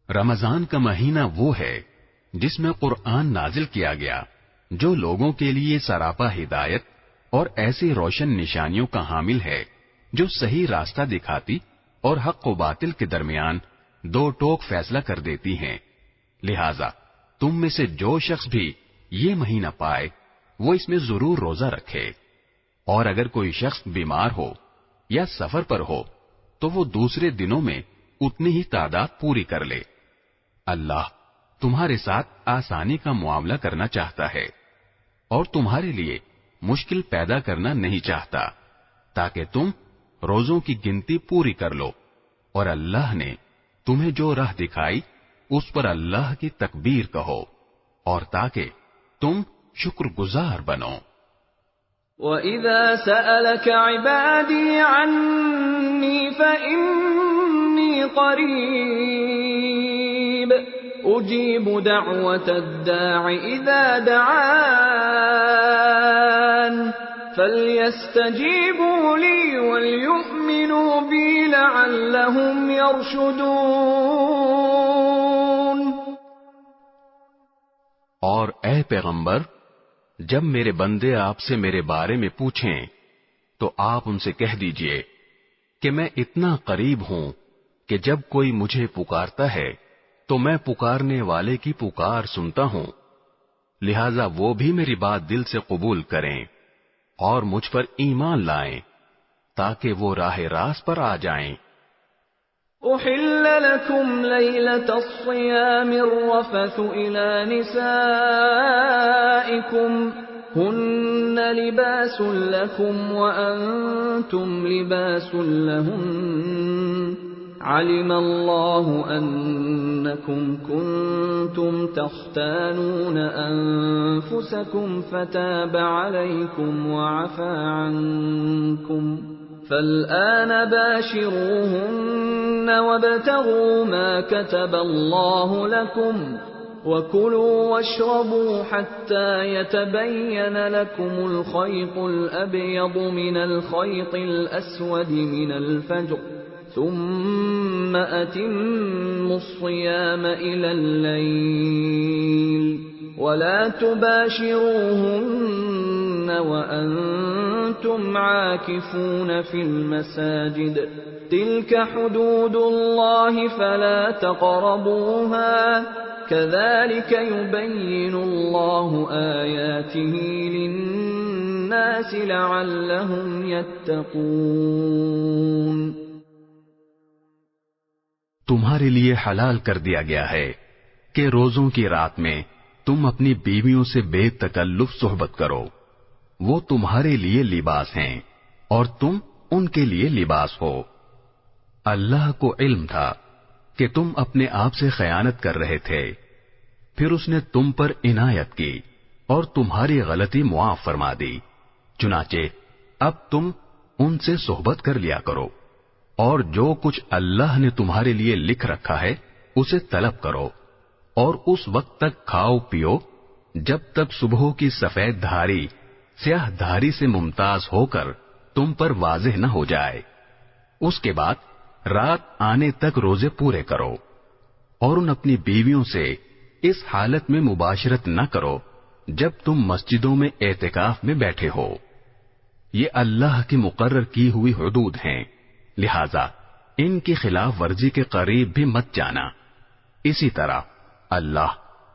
رمضان کا مہینہ وہ ہے جس میں قرآن نازل کیا گیا، جو لوگوں کے لیے سراپا ہدایت اور ایسی روشن نشانیوں کا حامل ہے جو صحیح راستہ دکھاتی اور حق و باطل کے درمیان دو ٹوک فیصلہ کر دیتی ہیں۔ لہذا تم میں سے جو شخص بھی یہ مہینہ پائے وہ اس میں ضرور روزہ رکھے، اور اگر کوئی شخص بیمار ہو یا سفر پر ہو تو وہ دوسرے دنوں میں اتنی ہی تعداد پوری کر لے۔ اللہ تمہارے ساتھ آسانی کا معاملہ کرنا چاہتا ہے اور تمہارے لیے مشکل پیدا کرنا نہیں چاہتا، تاکہ تم روزوں کی گنتی پوری کر لو، اور اللہ نے تمہیں جو راہ دکھائی اس پر اللہ کی تکبیر کہو، اور تاکہ تم شکر گزار بنو۔ وَإِذَا سَأَلَكَ عِبَادِي عَنِّي فَإِنِّي قَرِيبٌ أُجِيبُ دَعْوَةَ الدَّاعِ إِذَا دَعَانِ فَلْيَسْتَجِيبُوا لِي وَلْيُؤْمِنُوا بِي لَعَلَّهُمْ يَرْشُدُونَ۔ اور اے پیغمبر، جب میرے بندے آپ سے میرے بارے میں پوچھیں تو آپ ان سے کہہ دیجئے کہ میں اتنا قریب ہوں کہ جب کوئی مجھے پکارتا ہے تو میں پکارنے والے کی پکار سنتا ہوں، لہذا وہ بھی میری بات دل سے قبول کریں اور مجھ پر ایمان لائیں تاکہ وہ راہ راست پر آ جائیں۔ أحل لكم ليلة الصيام الرفث إلى نسائكم هن لباس لكم وأنتم لباس لهن علم الله أنكم كنتم تختانون أنفسكم فتاب عليكم وعفى عنكم فالآن باشروهن وابتغوا ما كتب الله لكم وكلوا واشربوا حتى يتبين لكم الخيط الأبيض من الخيط الأسود من الفجر ثم أتموا الصيام إلى الليل ولا تباشروهن وأنتم عاكفون في المساجد تلك حدود الله فلا تقربوها كذلك يبين الله آياته للناس لعلهم يتقون۔ تمہارے لیے حلال کر دیا گیا ہے کہ روزوں کی رات میں تم اپنی بیویوں سے بے تکلف صحبت کرو، وہ تمہارے لیے لباس ہیں اور تم ان کے لیے لباس ہو۔ اللہ کو علم تھا کہ تم اپنے آپ سے خیانت کر رہے تھے، پھر اس نے تم پر عنایت کی اور تمہاری غلطی معاف فرما دی، چنانچہ اب تم ان سے صحبت کر لیا کرو، اور جو کچھ اللہ نے تمہارے لیے لکھ رکھا ہے اسے طلب کرو، اور اس وقت تک کھاؤ پیو جب تک صبح کی سفید دھاری سیاہ دھاری سے ممتاز ہو کر تم پر واضح نہ ہو جائے، اس کے بعد رات آنے تک روزے پورے کرو، اور ان اپنی بیویوں سے اس حالت میں مباشرت نہ کرو جب تم مسجدوں میں اعتکاف میں بیٹھے ہو، یہ اللہ کی مقرر کی ہوئی حدود ہیں، لہذا ان کی خلاف ورزی کے قریب بھی مت جانا۔ اسی طرح اللہ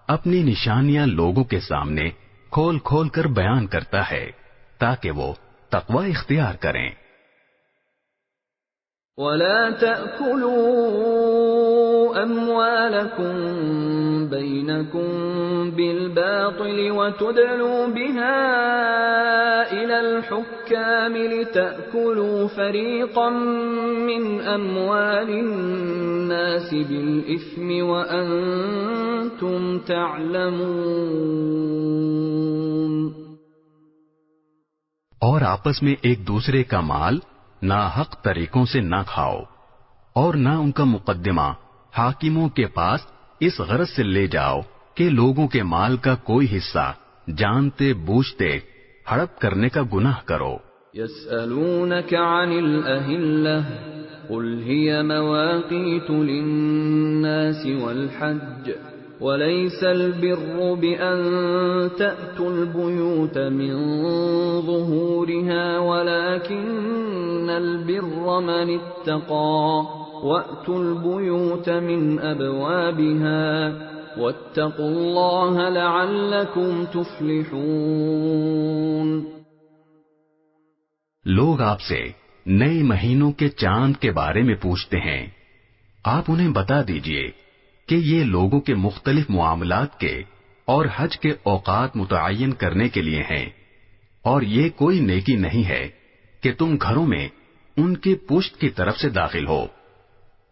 اپنی نشانیاں لوگوں کے سامنے کھول کھول کر بیان کرتا ہے تاکہ وہ تقوی اختیار کریں۔ وَلَا تَأْكُلُوا أَمْوَالَكُمْ بَيْنَكُمْ بِالْبَاطِلِ وَتُدْلُوا بِهَا إِلَى الْحُكَّامِ لِتَأْكُلُوا فَرِيقًا مِّنْ أَمْوَالِ النَّاسِ بِالْإِثْمِ وَأَنْتُمْ تَعْلَمُونَ۔ اور آپس میں ایک دوسرے کا مال ناحق طریقوں سے نہ کھاؤ، اور نہ ان کا مقدمہ حاکموں کے پاس اس غرض سے لے جاؤ کہ لوگوں کے مال کا کوئی حصہ جانتے بوجھتے ہڑپ کرنے کا گناہ کرو۔ يَسْأَلُونَكَ عَنِ الْأَهِلَّةِ قُلْ هِيَ مَوَاقِيتُ لِلنَّاسِ وَالْحَجِّ وَلَيْسَ الْبِرُّ بِأَن تَأْتُوا الْبُيُوتَ مِنْ ظُهُورِهَا وَلَكِنَّ الْبِرَّ مَنِ اتَّقَى وَأْتُوا الْبُيُوتَ مِنْ أَبْوَابِهَا وَاتَّقُوا اللَّهَ لَعَلَّكُمْ تُفْلِحُونَ۔ لوگ آپ سے نئے مہینوں کے چاند کے بارے میں پوچھتے ہیں، آپ انہیں بتا دیجئے کہ یہ لوگوں کے مختلف معاملات کے اور حج کے اوقات متعین کرنے کے لیے ہیں، اور یہ کوئی نیکی نہیں ہے کہ تم گھروں میں ان کی پشت کی طرف سے داخل ہو،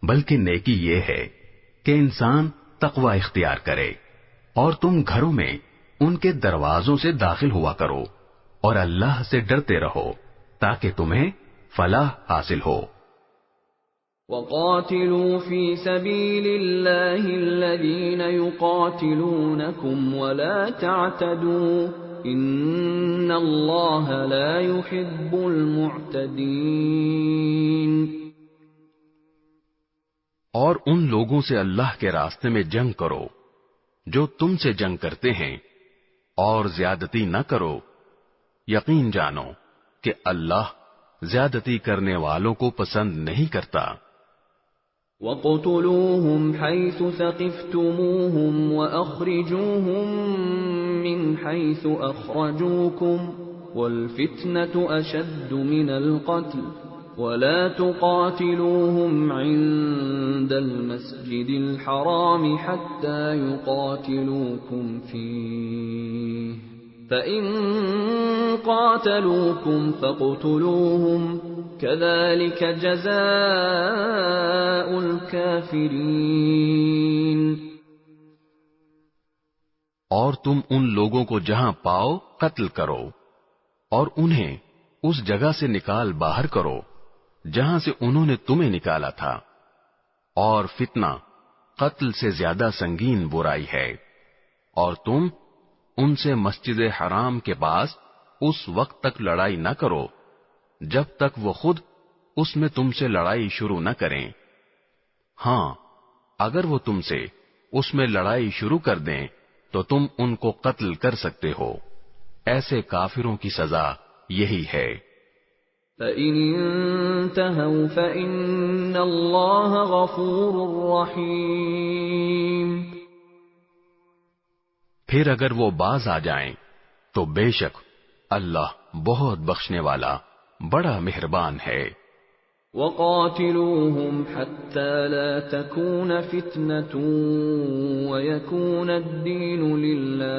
بلکہ نیکی یہ ہے کہ انسان تقوی اختیار کرے، اور تم گھروں میں ان کے دروازوں سے داخل ہوا کرو اور اللہ سے ڈرتے رہو تاکہ تمہیں فلاح حاصل ہو۔ وَقَاتِلُوا فِي سَبِيلِ اللَّهِ الَّذِينَ يُقَاتِلُونَكُمْ وَلَا تَعْتَدُوا إِنَّ اللَّهَ لَا يُحِبُّ الْمُعْتَدِينَ۔ اور ان لوگوں سے اللہ کے راستے میں جنگ کرو جو تم سے جنگ کرتے ہیں، اور زیادتی نہ کرو، یقین جانو کہ اللہ زیادتی کرنے والوں کو پسند نہیں کرتا۔ وَاقْتُلُوهُمْ حَيْثُ ثَقِفْتُمُوهُمْ وَأَخْرِجُوهُمْ مِنْ حَيْثُ أَخْرَجُوكُمْ وَالْفِتْنَةُ أَشَدُّ مِنَ الْقَتْلِ وَلَا تُقَاتِلُوهُمْ عِندَ الْمَسْجِدِ الْحَرَامِ حَتَّى يُقَاتِلُوكُمْ فِيهِ فَإِن قَاتَلُوكُمْ فَاقْتُلُوهُمْ كَذَلِكَ جَزَاءُ الْكَافِرِينَ۔ اور تم ان لوگوں کو جہاں پاؤ قتل کرو، اور انہیں اس جگہ سے نکال باہر کرو جہاں سے انہوں نے تمہیں نکالا تھا، اور فتنہ قتل سے زیادہ سنگین برائی ہے، اور تم ان سے مسجد حرام کے پاس اس وقت تک لڑائی نہ کرو جب تک وہ خود اس میں تم سے لڑائی شروع نہ کریں۔ ہاں، اگر وہ تم سے اس میں لڑائی شروع کر دیں تو تم ان کو قتل کر سکتے ہو، ایسے کافروں کی سزا یہی ہے۔ فَإِنِ انتهوا فَإِنَّ اللَّهَ غَفُورٌ رَّحِيمٌ۔ پھر اگر وہ باز آ جائیں تو بے شک اللہ بہت بخشنے والا بڑا مہربان ہے۔ وَقَاتِلُوهُمْ حَتَّى لَا تَكُونَ فِتْنَةٌ وَيَكُونَ الدِّينُ لِلَّهِ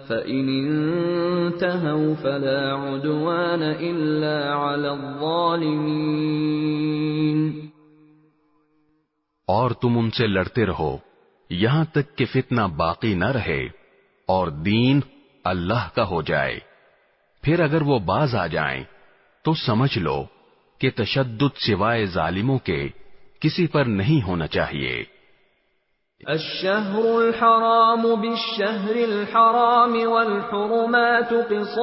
فَإِنِ انتهوا فَلَا عُدْوَانَ إِلَّا عَلَى الظَّالِمِينَ۔ اور تم ان سے لڑتے رہو یہاں تک کہ فتنہ باقی نہ رہے اور دین اللہ کا ہو جائے۔ پھر اگر وہ باز آ جائیں تو سمجھ لو کہ تشدد سوائے ظالموں کے کسی پر نہیں ہونا چاہیے۔ الشهر الحرام بالشهر الحرام والحرمات قصاص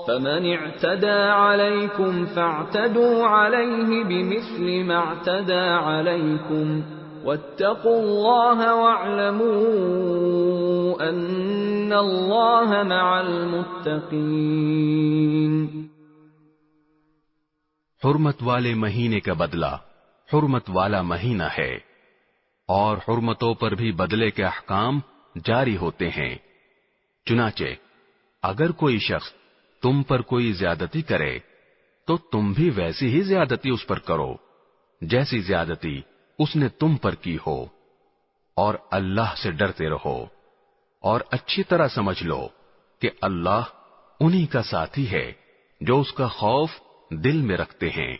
فمن اعتدى عليكم فاعتدوا عليه بمثل ما اعتدى عليكم واتقوا الله واعلموا ان الله مع المتقين۔ حرمت والے مہینے کا بدلہ حرمت والا مہینہ ہے، اور حرمتوں پر بھی بدلے کے احکام جاری ہوتے ہیں۔ چنانچہ اگر کوئی شخص تم پر کوئی زیادتی کرے تو تم بھی ویسی ہی زیادتی اس پر کرو جیسی زیادتی اس نے تم پر کی ہو، اور اللہ سے ڈرتے رہو، اور اچھی طرح سمجھ لو کہ اللہ انہی کا ساتھی ہے جو اس کا خوف دل میں رکھتے ہیں۔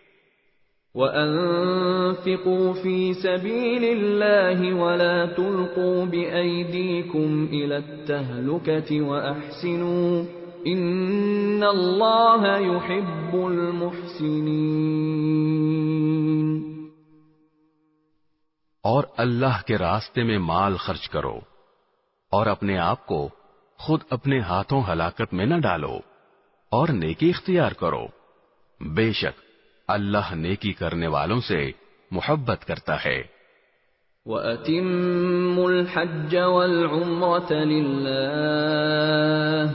وَأَنفِقُوا فِي سَبِيلِ اللَّهِ وَلَا تُلْقُوا بِأَيْدِيكُمْ إِلَى التَّهْلُكَةِ وَأَحْسِنُوا إِنَّ اللَّهَ يُحِبُّ الْمُحْسِنِينَ۔ اور اللہ کے راستے میں مال خرچ کرو، اور اپنے آپ کو خود اپنے ہاتھوں ہلاکت میں نہ ڈالو، اور نیکی اختیار کرو، بے شک اللہ نیکی کرنے والوں سے محبت کرتا ہے۔ وَأَتِمُّوا الْحَجَّ وَالْعُمْرَةَ لِلَّهِ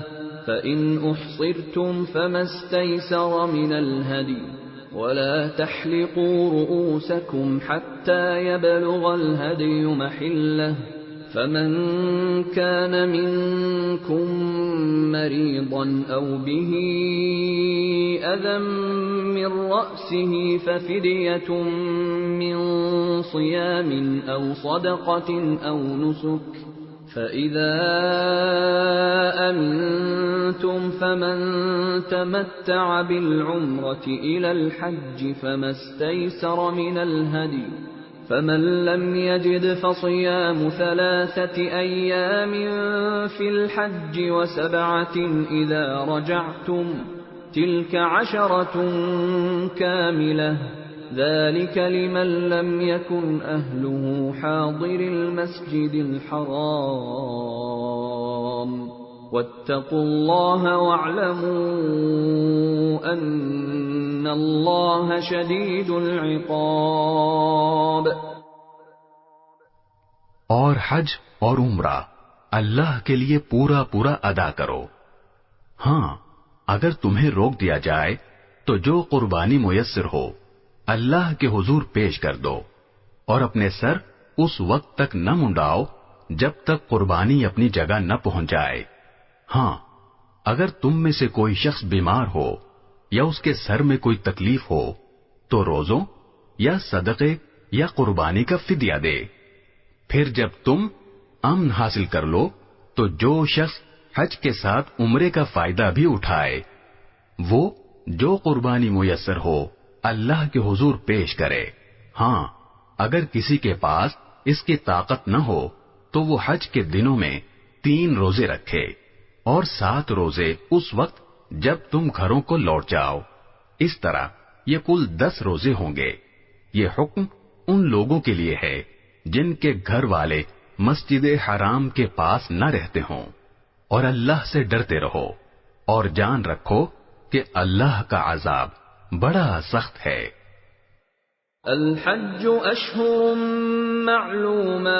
فَإِنْ أُحْصِرْتُمْ فَمَا اسْتَيْسَرَ مِنَ الْهَدْيِ وَلَا تَحْلِقُوا رُؤُوسَكُمْ حَتَّى يَبْلُغَ الْهَدْيُ مَحِلَّهُ فَمَنْ كَانَ مِنْكُمْ مَرِيضًا أَوْ بِهِ أَذًى مِّن رَّأْسِهِ فَفِدْيَةٌ مِّن صِيَامٍ أَوْ صَدَقَةٍ أَوْ نُسُكٍ فَإِذَا أَمِنْتُمْ فَمَنْ تَمَتَّعَ بِالْعُمْرَةِ إِلَى الْحَجِّ فَمَا اسْتَيْسَرَ مِنَ الْهَدْيِ فَمَنْ لَمْ يَجِدْ فَصِيَامُ 3 أَيَّامٍ فِي الْحَجِّ وَسَبْعَةٍ إِذَا رَجَعْتُمْ تِلْكَ 10 كَامِلَةٌ ذَلِكَ لِمَنْ لَمْ يَكُنْ أَهْلُهُ حَاضِرِ الْمَسْجِدِ الْحَرَامِ وَاتَّقُوا اللَّهَ وَاعْلَمُوا أَنَّ اللَّهَ شَدِيدُ الْعِقَابِ۔ اور حج اور عمرہ اللہ کے لیے پورا پورا ادا کرو۔ ہاں، اگر تمہیں روک دیا جائے تو جو قربانی میسر ہو اللہ کے حضور پیش کر دو، اور اپنے سر اس وقت تک نہ منڈاؤ جب تک قربانی اپنی جگہ نہ پہنچ جائے۔ ہاں، اگر تم میں سے کوئی شخص بیمار ہو یا اس کے سر میں کوئی تکلیف ہو تو روزوں یا صدقے یا قربانی کا فدیہ دے۔ پھر جب تم امن حاصل کر لو تو جو شخص حج کے ساتھ عمرے کا فائدہ بھی اٹھائے وہ جو قربانی میسر ہو اللہ کے حضور پیش کرے۔ ہاں، اگر کسی کے پاس اس کی طاقت نہ ہو تو وہ حج کے دنوں میں 3 روزے رکھے، اور 7 روزے اس وقت جب تم گھروں کو لوٹ جاؤ۔ اس طرح یہ کل 10 روزے ہوں گے۔ یہ حکم ان لوگوں کے لیے ہے جن کے گھر والے مسجد حرام کے پاس نہ رہتے ہوں، اور اللہ سے ڈرتے رہو، اور جان رکھو کہ اللہ کا عذاب بڑا سخت ہے۔ الحج اشہر معلومات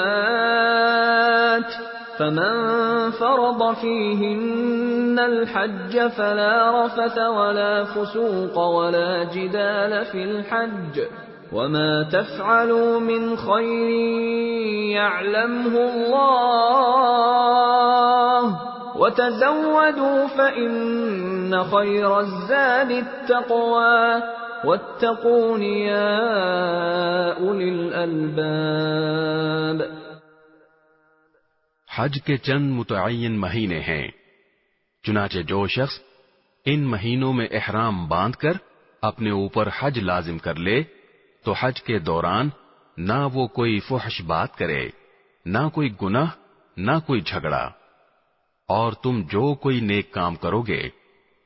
فمن فرض فيهن الحج فلا رفث ولا فسوق ولا جدال في الحج وما تفعلوا من خير يعلمه الله وتزودوا فإن خير الزاد التقوى واتقون يا أولي الألباب۔ حج کے چند متعین مہینے ہیں، چنانچہ جو شخص ان مہینوں میں احرام باندھ کر اپنے اوپر حج لازم کر لے تو حج کے دوران نہ وہ کوئی فحش بات کرے، نہ کوئی گناہ، نہ کوئی جھگڑا، اور تم جو کوئی نیک کام کرو گے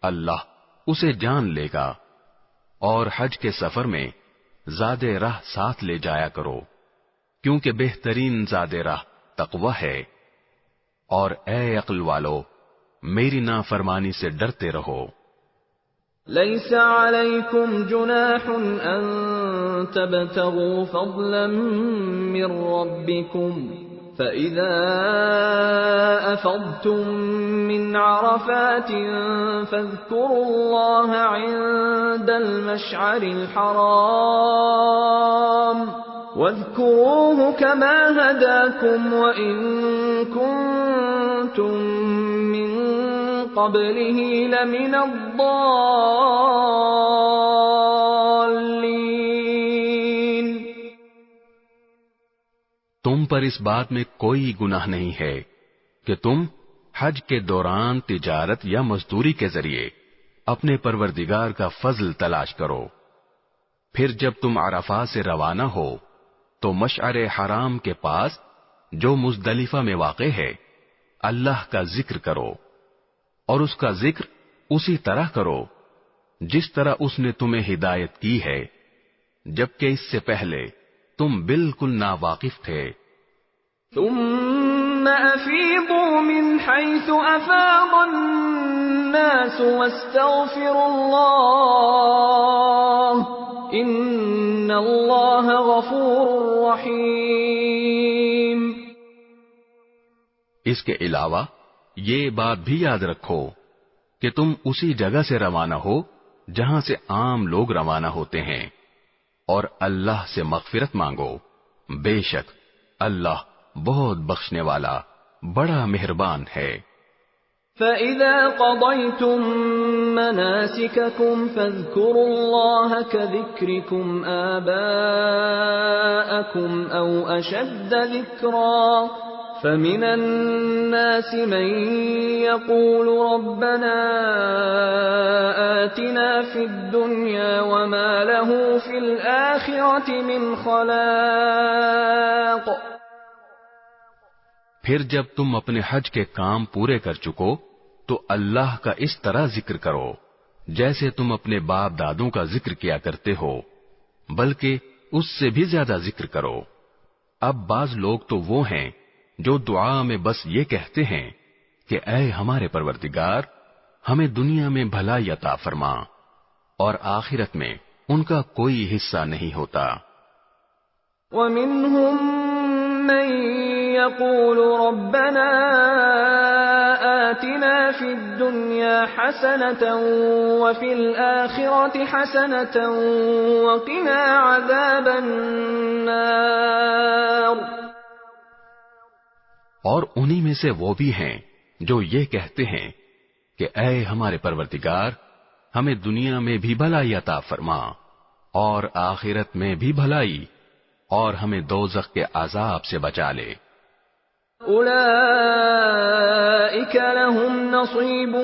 اللہ اسے جان لے گا۔ اور حج کے سفر میں زاد راہ ساتھ لے جایا کرو، کیونکہ بہترین زاد راہ تقوی ہے۔ اور اے عقل والو، میری نافرمانی سے ڈرتے رہو۔ ليس عليكم جناح أن تبتغوا فضلا من ربكم فَإِذَا أَفَضْتُم مِّنْ عَرَفَاتٍ فَاذْكُرُوا اللَّهَ عِندَ الْمَشْعَرِ الْحَرَامِ وَاذْكُرُوهُ كَمَا هَدَاكُمْ وَإِن كُنتُم مِّن قَبْلِهِ لَمِنَ الضَّالِّينَ۔ تم پر اس بات میں کوئی گناہ نہیں ہے کہ تم حج کے دوران تجارت یا مزدوری کے ذریعے اپنے پروردگار کا فضل تلاش کرو، پھر جب تم عرفات سے روانہ ہو تو مشعر حرام کے پاس جو مزدلفہ میں واقع ہے اللہ کا ذکر کرو، اور اس کا ذکر اسی طرح کرو جس طرح اس نے تمہیں ہدایت کی ہے، جبکہ اس سے پہلے تم بالکل ناواقف تھے۔ ثم أفيضوا من حيث أفاض الناس واستغفروا الله إن الله غفور رحيم۔ اس کے علاوہ یہ بات بھی یاد رکھو کہ تم اسی جگہ سے روانہ ہو جہاں سے عام لوگ روانہ ہوتے ہیں، اور اللہ سے مغفرت مانگو، بے شک اللہ بہت بخشنے والا بڑا مہربان ہے۔ فَإِذَا قَضَيْتُم مَّنَاسِكَكُمْ فَاذْكُرُوا اللَّهَ كَذِكْرِكُمْ آبَاءَكُمْ أَوْ أَشَدَّ ذِكْرًا فَمِنَ النَّاسِ مَن يَقُولُ رَبَّنَا آتِنَا فِي الدُّنْيَا وَمَا لَهُ فِي الْآخِرَةِ مِنْ خَلَاقٍ۔ پھر جب تم اپنے حج کے کام پورے کر چکو تو اللہ کا اس طرح ذکر کرو جیسے تم اپنے باپ دادوں کا ذکر کیا کرتے ہو، بلکہ اس سے بھی زیادہ ذکر کرو۔ اب بعض لوگ تو وہ ہیں جو دعا میں بس یہ کہتے ہیں کہ اے ہمارے پروردگار ہمیں دنیا میں بھلائی عطا فرما، اور آخرت میں ان کا کوئی حصہ نہیں ہوتا۔ وَمِنْهُمْ مَن يَقُولُ رَبَّنَا آتِنَا فِي الدُّنْيَا حَسَنَةً وَفِي الْآخِرَةِ حَسَنَةً وَقِنَا عَذَابَ النَّارِ۔ اور انہی میں سے وہ بھی ہیں جو یہ کہتے ہیں کہ اے ہمارے پروردگار ہمیں دنیا میں بھی بھلائی عطا فرما اور آخرت میں بھی بھلائی، اور ہمیں دوزخ کے عذاب سے بچا لے۔ اولئک لهم نصیب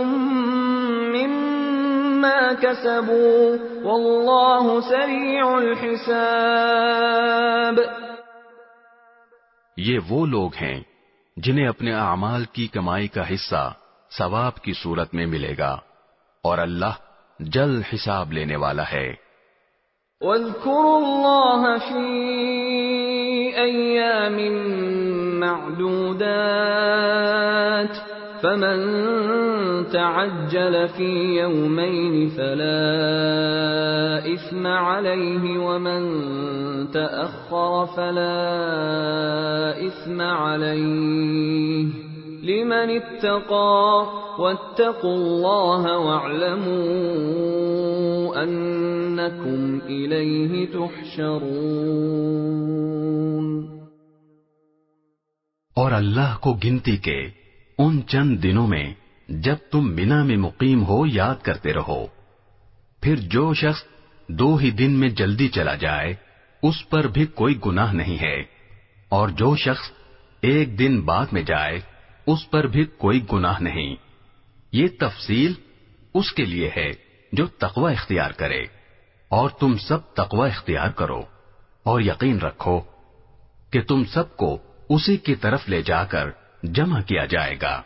مما کسبوا واللہ سریع الحساب۔ یہ وہ لوگ ہیں جنہیں اپنے اعمال کی کمائی کا حصہ ثواب کی صورت میں ملے گا، اور اللہ جلد حساب لینے والا ہے۔ واذکروا اللہ فی ایام معدودات فمن تعجل في يومين فلا إثم عليه ومن تأخر فلا إثم عليه لمن اتقى واتقوا الله واعلموا أنكم إليه تحشرون۔ اور اللہ کو گنتی کے ان چند دنوں میں جب تم منا میں مقیم ہو یاد کرتے رہو، پھر جو شخص 2 ہی دن میں جلدی چلا جائے اس پر بھی کوئی گناہ نہیں ہے، اور جو شخص 1 دن بعد میں جائے اس پر بھی کوئی گناہ نہیں۔ یہ تفصیل اس کے لیے ہے جو تقوی اختیار کرے، اور تم سب تقوی اختیار کرو، اور یقین رکھو کہ تم سب کو اسی کی طرف لے جا کر جمع کیا جائے گا۔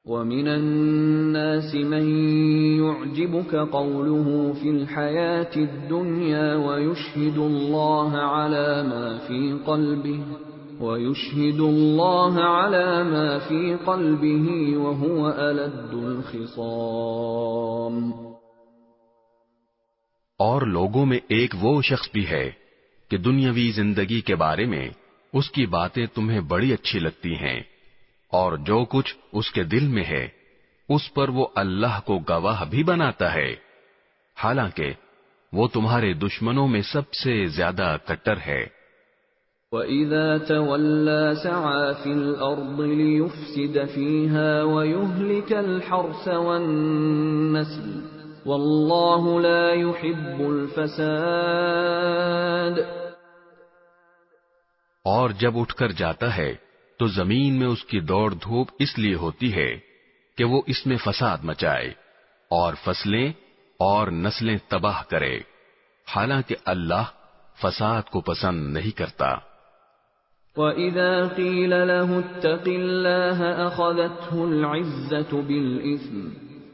وَمِنَ النَّاسِ مَن يُعْجِبُكَ قَوْلُهُ فِي الْحَيَاةِ الدُّنْيَا وَيُشْهِدُ اللَّهَ عَلَى مَا فِي قَلْبِهِ وَهُوَ أَلَدُّ الْخِصَامِ۔ اور لوگوں میں ایک وہ شخص بھی ہے کہ دنیاوی زندگی کے بارے میں اس کی باتیں تمہیں بڑی اچھی لگتی ہیں، اور جو کچھ اس کے دل میں ہے اس پر وہ اللہ کو گواہ بھی بناتا ہے، حالانکہ وہ تمہارے دشمنوں میں سب سے زیادہ کٹر ہے۔ وَإِذَا تَوَلَّى سَعَى فِي الْأَرْضِ لِيُفْسِدَ فِيهَا وَيُهْلِكَ الْحَرْثَ وَالنَّسْلَ وَاللَّهُ لَا يُحِبُّ الْفَسَادَ۔ اور جب اٹھ کر جاتا ہے تو زمین میں اس کی دوڑ دھوپ اس لیے ہوتی ہے کہ وہ اس میں فساد مچائے اور فصلیں اور نسلیں تباہ کرے، حالانکہ اللہ فساد کو پسند نہیں کرتا۔ وَإِذَا قِيلَ لَهُ اتَّقِ اللَّهَ أَخَذَتْهُ الْعِزَّةُ بِالْإِثْمِ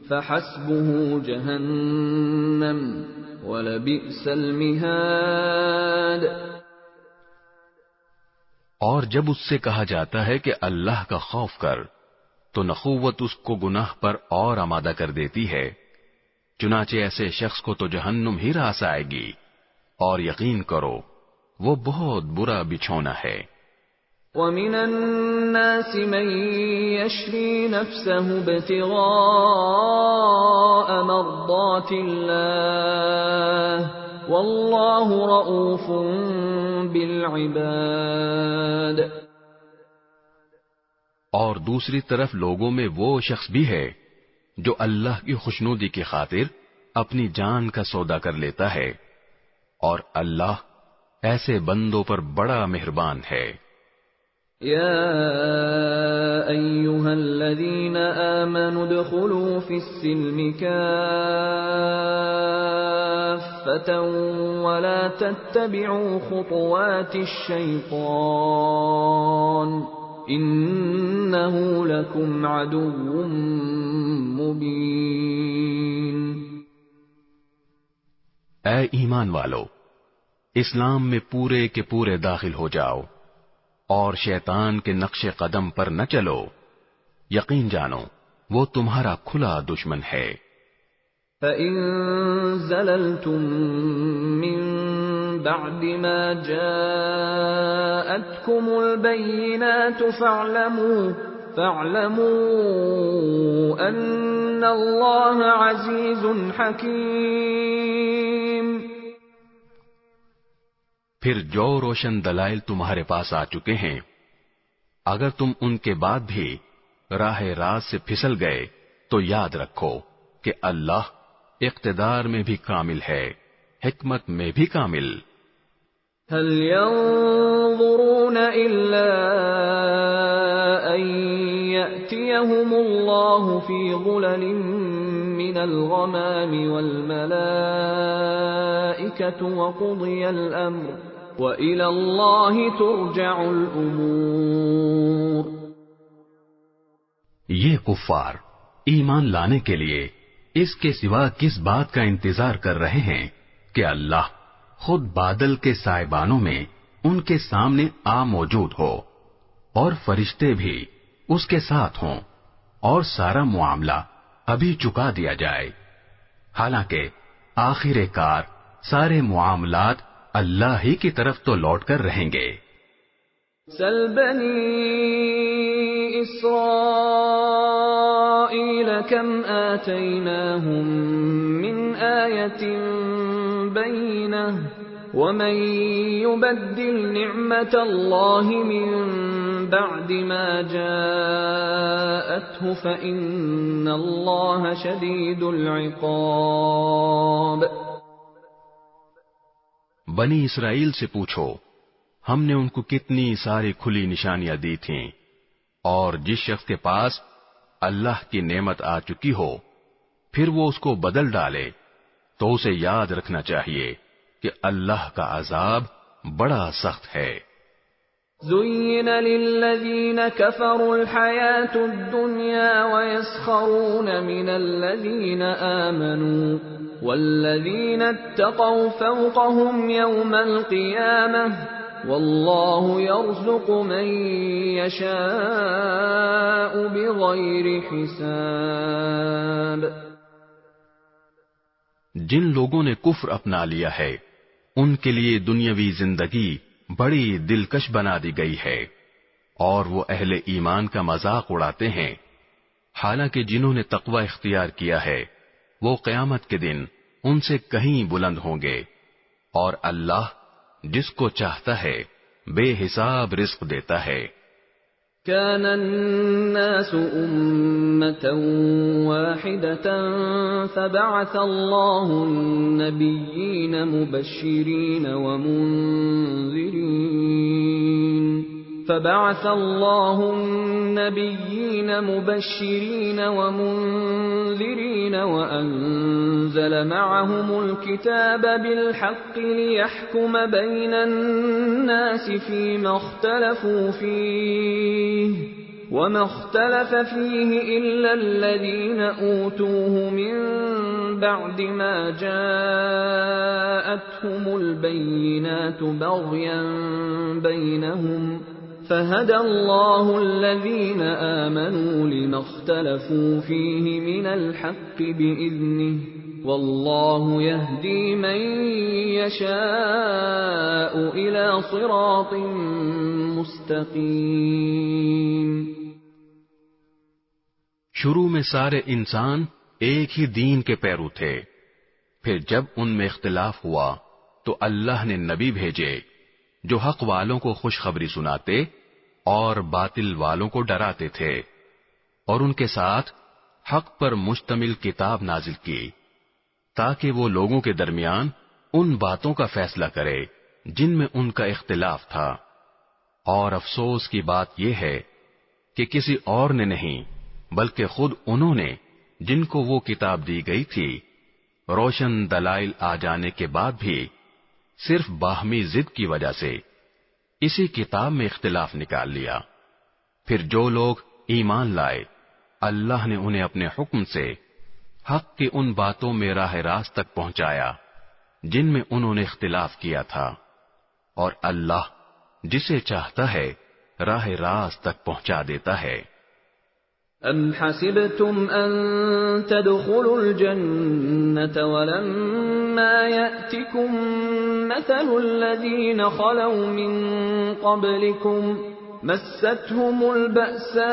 فَحَسْبُهُ جَهَنَّمُ وَلَبِئْسَ الْمِهَادُ۔ اور جب اس سے کہا جاتا ہے کہ اللہ کا خوف کر، تو نخوت اس کو گناہ پر اور آمادہ کر دیتی ہے، چنانچہ ایسے شخص کو تو جہنم ہی راس آئے گی، اور یقین کرو وہ بہت برا بچھونا ہے۔ وَمِنَ النَّاسِ مَن يَشْرِي نَفْسَهُ ابْتِغَاءَ مَرْضَاتِ اللَّهِ وَاللَّهُ رَءُوفٌ بِالْعِبَادِ۔ اور دوسری طرف لوگوں میں وہ شخص بھی ہے جو اللہ کی خوشنودی کی خاطر اپنی جان کا سودا کر لیتا ہے، اور اللہ ایسے بندوں پر بڑا مہربان ہے۔ يَا أَيُّهَا الَّذِينَ آمَنُوا ادْخُلُوا فِي السِّلْمِ كَافَّةً وَلَا تَتَّبِعُوا خُطُوَاتِ الشَّيْطَانِ إِنَّهُ لَكُمْ عَدُوٌّ مُبِينٌ۔ اے ایمان والو، اسلام میں پورے کے پورے داخل ہو جاؤ اور شیطان کے نقش قدم پر نہ چلو، یقین جانو وہ تمہارا کھلا دشمن ہے۔ فَإِن زَلَلْتُم مِّن بَعْدِ مَا جَاءَتْكُمُ الْبَيِّنَاتُ فَاعْلَمُوا أَنَّ اللَّهَ عَزِيزٌ حَكِيمٌ۔ پھر جو روشن دلائل تمہارے پاس آ چکے ہیں، اگر تم ان کے بعد بھی راہ راست سے پھسل گئے تو یاد رکھو کہ اللہ اقتدار میں بھی کامل ہے، حکمت میں بھی کامل۔ هل ينظرون إلا أن يأتيهم الله في ظلل من الغمام والملائكة وقضي الأمر وإلى الله ترجع الأمور۔ یہ کفار ایمان لانے کے لیے اس کے سوا کس بات کا انتظار کر رہے ہیں کہ اللہ خود بادل کے سائبانوں میں ان کے سامنے آ موجود ہو اور فرشتے بھی اس کے ساتھ ہوں اور سارا معاملہ ابھی چکا دیا جائے، حالانکہ آخر کار سارے معاملات اللہ ہی کی طرف تو لوٹ کر رہیں گے۔ سل بنی اسرائیل کم آتیناہم من آیت بینہ ومن یبدل نعمت اللہ من بعد ما جاءته فإن اللہ شدید العقاب۔ بنی اسرائیل سے پوچھو ہم نے ان کو کتنی ساری کھلی نشانیاں دی تھیں، اور جس شخص کے پاس اللہ کی نعمت آ چکی ہو پھر وہ اس کو بدل ڈالے تو اسے یاد رکھنا چاہیے کہ اللہ کا عذاب بڑا سخت ہے۔ زُيِّنَ لِلَّذِينَ كَفَرُوا الْحَيَاةُ الدُّنْيَا وَيَسْخَرُونَ مِنَ الَّذِينَ آمَنُوا وَالَّذِينَ اتَّقَوْا فَوْقَهُمْ يَوْمَ الْقِيَامَةِ وَاللَّهُ يَرْزُقُ مَن يَشَاءُ بِغَيْرِ حِسَابٍ۔ جن لوگوں نے کفر اپنا لیا ہے ان کے لیے دنیاوی زندگی بڑی دلکش بنا دی گئی ہے، اور وہ اہل ایمان کا مذاق اڑاتے ہیں، حالانکہ جنہوں نے تقوی اختیار کیا ہے وہ قیامت کے دن ان سے کہیں بلند ہوں گے، اور اللہ جس کو چاہتا ہے بے حساب رزق دیتا ہے۔ كان الناس أمة واحدة فبعث الله النبيين مبشرين ومنذرين وأنزل معهم الكتاب بالحق ليحكم بين الناس فيما اختلفوا فيه وما اختلف فيه إلا الذين أوتوه من بعد ما جاءتهم البينات بغيا بينهم فهدى الله الذين آمنوا لما اختلفوا فيه من الحق بإذنه والله يهدي من يشاء إلى صراط مستقيم۔ شروع میں سارے انسان ایک ہی دین کے پیرو تھے، پھر جب ان میں اختلاف ہوا تو اللہ نے نبی بھیجے جو حق والوں کو خوشخبری سناتے اور باطل والوں کو ڈراتے تھے، اور ان کے ساتھ حق پر مشتمل کتاب نازل کی تاکہ وہ لوگوں کے درمیان ان باتوں کا فیصلہ کرے جن میں ان کا اختلاف تھا۔ اور افسوس کی بات یہ ہے کہ کسی اور نے نہیں بلکہ خود انہوں نے، جن کو وہ کتاب دی گئی تھی، روشن دلائل آ جانے کے بعد بھی صرف باہمی ضد کی وجہ سے اسی کتاب میں اختلاف نکال لیا۔ پھر جو لوگ ایمان لائے اللہ نے انہیں اپنے حکم سے حق کی ان باتوں میں راہ راست تک پہنچایا جن میں انہوں نے اختلاف کیا تھا، اور اللہ جسے چاہتا ہے راہ راست تک پہنچا دیتا ہے۔ أَمْ حَسِبْتُمْ أَن تَدْخُلُوا الْجَنَّةَ وَلَمَّا يَأْتِكُم مَّثَلُ الَّذِينَ خَلَوْا مِن قَبْلِكُمْ مَسَّتْهُمُ الْبَأْسَاءُ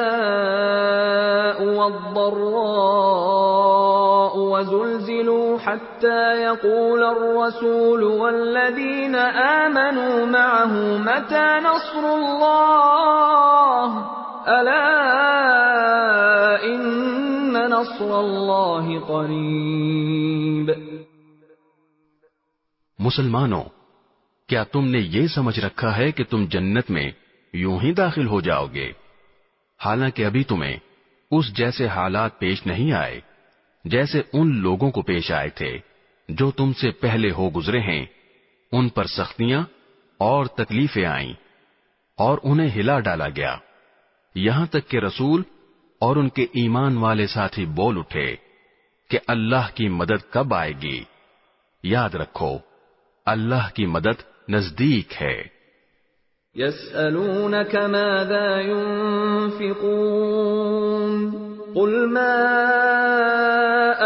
وَالضَّرَّاءُ وَزُلْزِلُوا حَتَّى يَقُولَ الرَّسُولُ وَالَّذِينَ آمَنُوا مَعَهُ مَتَى نَصْرُ اللَّهِ أَلَا إِنَّ نَصْرَ اللَّهِ قَرِيبٌ۔ مسلمانوں، کیا تم نے یہ سمجھ رکھا ہے کہ تم جنت میں یوں ہی داخل ہو جاؤ گے، حالانکہ ابھی تمہیں اس جیسے حالات پیش نہیں آئے جیسے ان لوگوں کو پیش آئے تھے جو تم سے پہلے ہو گزرے ہیں۔ ان پر سختیاں اور تکلیفیں آئیں اور انہیں ہلا ڈالا گیا، یہاں تک کہ رسول اور ان کے ایمان والے ساتھی بول اٹھے کہ اللہ کی مدد کب آئے گی؟ یاد رکھو اللہ کی مدد نزدیک ہے۔ يَسْأَلُونَكَ مَاذَا يُنْفِقُونَ قُلْ مَا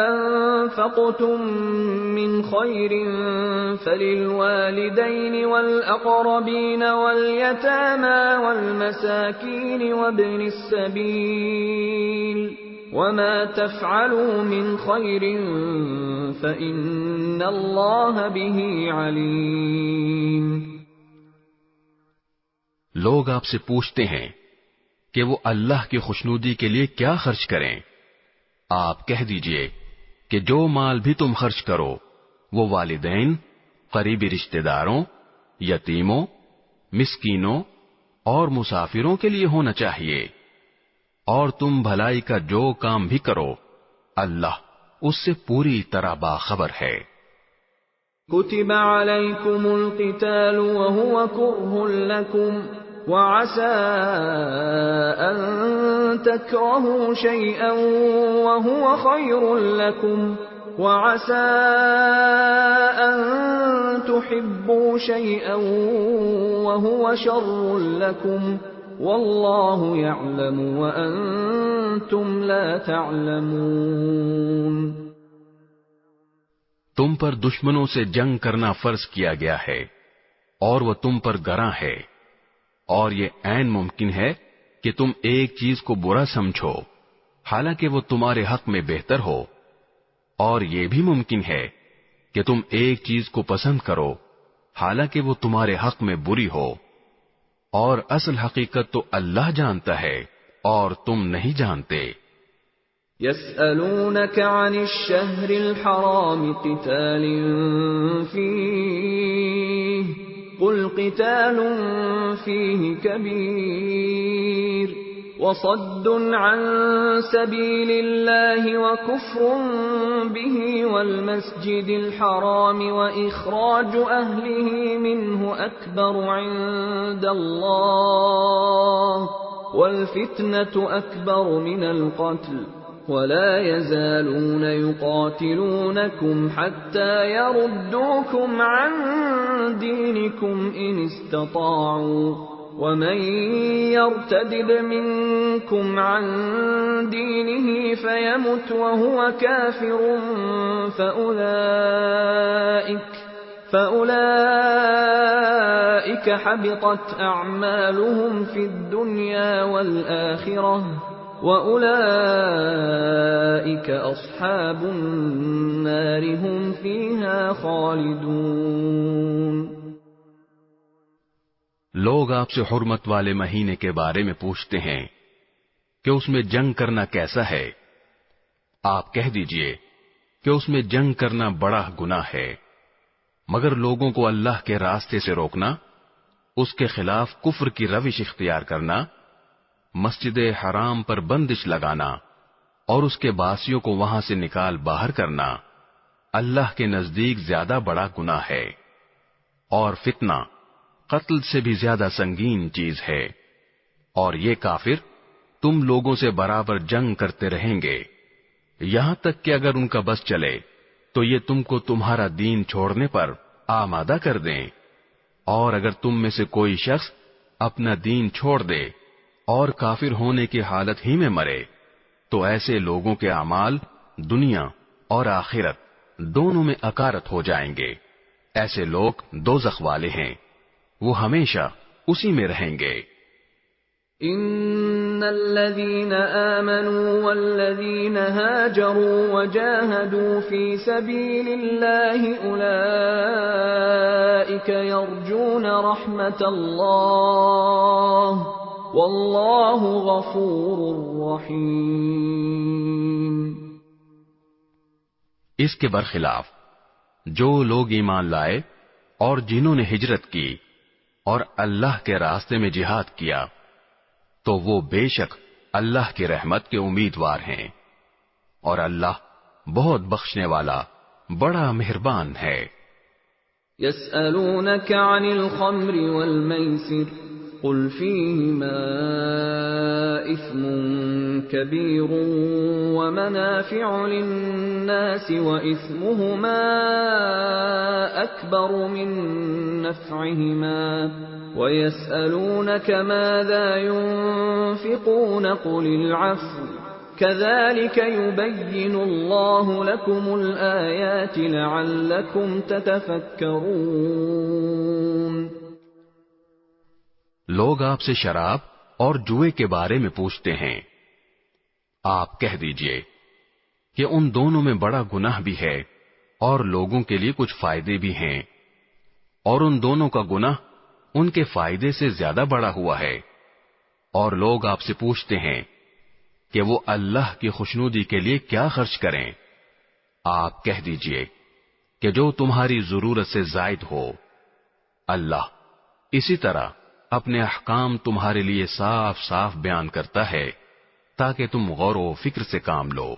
أَنفَقْتُم مِّنْ خَيْرٍ فَلِلْوَالِدَيْنِ وَالْأَقْرَبِينَ وَالْيَتَامَى وَالْمَسَاكِينِ وَابْنِ السَّبِيلِ وَمَا تَفْعَلُوا مِنْ خَيْرٍ فَإِنَّ اللَّهَ بِهِ عَلِيمٌ۔ لوگ آپ سے پوچھتے ہیں کہ وہ اللہ کی خوشنودی کے لیے کیا خرچ کریں۔ آپ کہہ دیجئے کہ جو مال بھی تم خرچ کرو وہ والدین، قریبی رشتہ داروں، یتیموں، مسکینوں اور مسافروں کے لیے ہونا چاہیے، اور تم بھلائی کا جو کام بھی کرو اللہ اس سے پوری طرح باخبر ہے۔ كتب عليكم القتال وهو كره لكم وعسى أن تكرهوا شيئا وهو خير لكم وعسى أن تحبوا شيئا وهو شر لكم والله يعلم وأنتم لا تعلمون۔ تم پر دشمنوں سے جنگ کرنا فرض کیا گیا ہے، اور وہ تم پر گراں ہے، اور یہ عین ممکن ہے کہ تم ایک چیز کو برا سمجھو حالانکہ وہ تمہارے حق میں بہتر ہو، اور یہ بھی ممکن ہے کہ تم ایک چیز کو پسند کرو حالانکہ وہ تمہارے حق میں بری ہو، اور اصل حقیقت تو اللہ جانتا ہے اور تم نہیں جانتے۔ يسألونك عن الشهر الحرام قتال فيه قل قتال فيه كبير وصد عن سبيل الله وكفر به والمسجد الحرام وإخراج أهله منه أكبر عند الله والفتنة أكبر من القتل ولا يزالون يقاتلونكم حتى يردوكم عن دينكم إن استطاعوا ومن يرتد منكم عن دينه فيمت وهو كافر فأولئك حبطت أعمالهم في الدنيا والآخرة وَأُولَئِكَ أَصْحَابُ النَّارِ هُمْ فِيهَا خَالِدُونَ۔ لوگ آپ سے حرمت والے مہینے کے بارے میں پوچھتے ہیں کہ اس میں جنگ کرنا کیسا ہے؟ آپ کہہ دیجئے کہ اس میں جنگ کرنا بڑا گناہ ہے، مگر لوگوں کو اللہ کے راستے سے روکنا، اس کے خلاف کفر کی روش اختیار کرنا، مسجد حرام پر بندش لگانا اور اس کے باسیوں کو وہاں سے نکال باہر کرنا اللہ کے نزدیک زیادہ بڑا گناہ ہے، اور فتنہ قتل سے بھی زیادہ سنگین چیز ہے، اور یہ کافر تم لوگوں سے برابر جنگ کرتے رہیں گے یہاں تک کہ اگر ان کا بس چلے تو یہ تم کو تمہارا دین چھوڑنے پر آمادہ کر دیں، اور اگر تم میں سے کوئی شخص اپنا دین چھوڑ دے اور کافر ہونے کی حالت ہی میں مرے تو ایسے لوگوں کے اعمال دنیا اور آخرت دونوں میں اکارت ہو جائیں گے، ایسے لوگ دوزخ والے ہیں، وہ ہمیشہ اسی میں رہیں گے۔ ان الذين آمنوا والذين هاجروا وجاهدوا في سبيل الله اولئك يرجون رحمة الله واللہ غفور رحیم۔ اس کے برخلاف جو لوگ ایمان لائے اور جنہوں نے ہجرت کی اور اللہ کے راستے میں جہاد کیا تو وہ بے شک اللہ کی رحمت کے امیدوار ہیں، اور اللہ بہت بخشنے والا بڑا مہربان ہے۔ یسألونک عن الخمر والمیسر قل فيهما إثم كبير ومنافع للناس وإثمهما أكبر من نفعهما ويسألونك ماذا ينفقون قل العفو كذلك يبين الله لكم الآيات لعلكم تتفكرون۔ لوگ آپ سے شراب اور جوئے کے بارے میں پوچھتے ہیں، آپ کہہ دیجئے کہ ان دونوں میں بڑا گناہ بھی ہے اور لوگوں کے لیے کچھ فائدے بھی ہیں، اور ان دونوں کا گناہ ان کے فائدے سے زیادہ بڑا ہوا ہے، اور لوگ آپ سے پوچھتے ہیں کہ وہ اللہ کی خوشنودی کے لیے کیا خرچ کریں۔ آپ کہہ دیجئے کہ جو تمہاری ضرورت سے زائد ہو، اللہ اسی طرح اپنے احکام تمہارے لیے صاف صاف بیان کرتا ہے تاکہ تم غور و فکر سے کام لو۔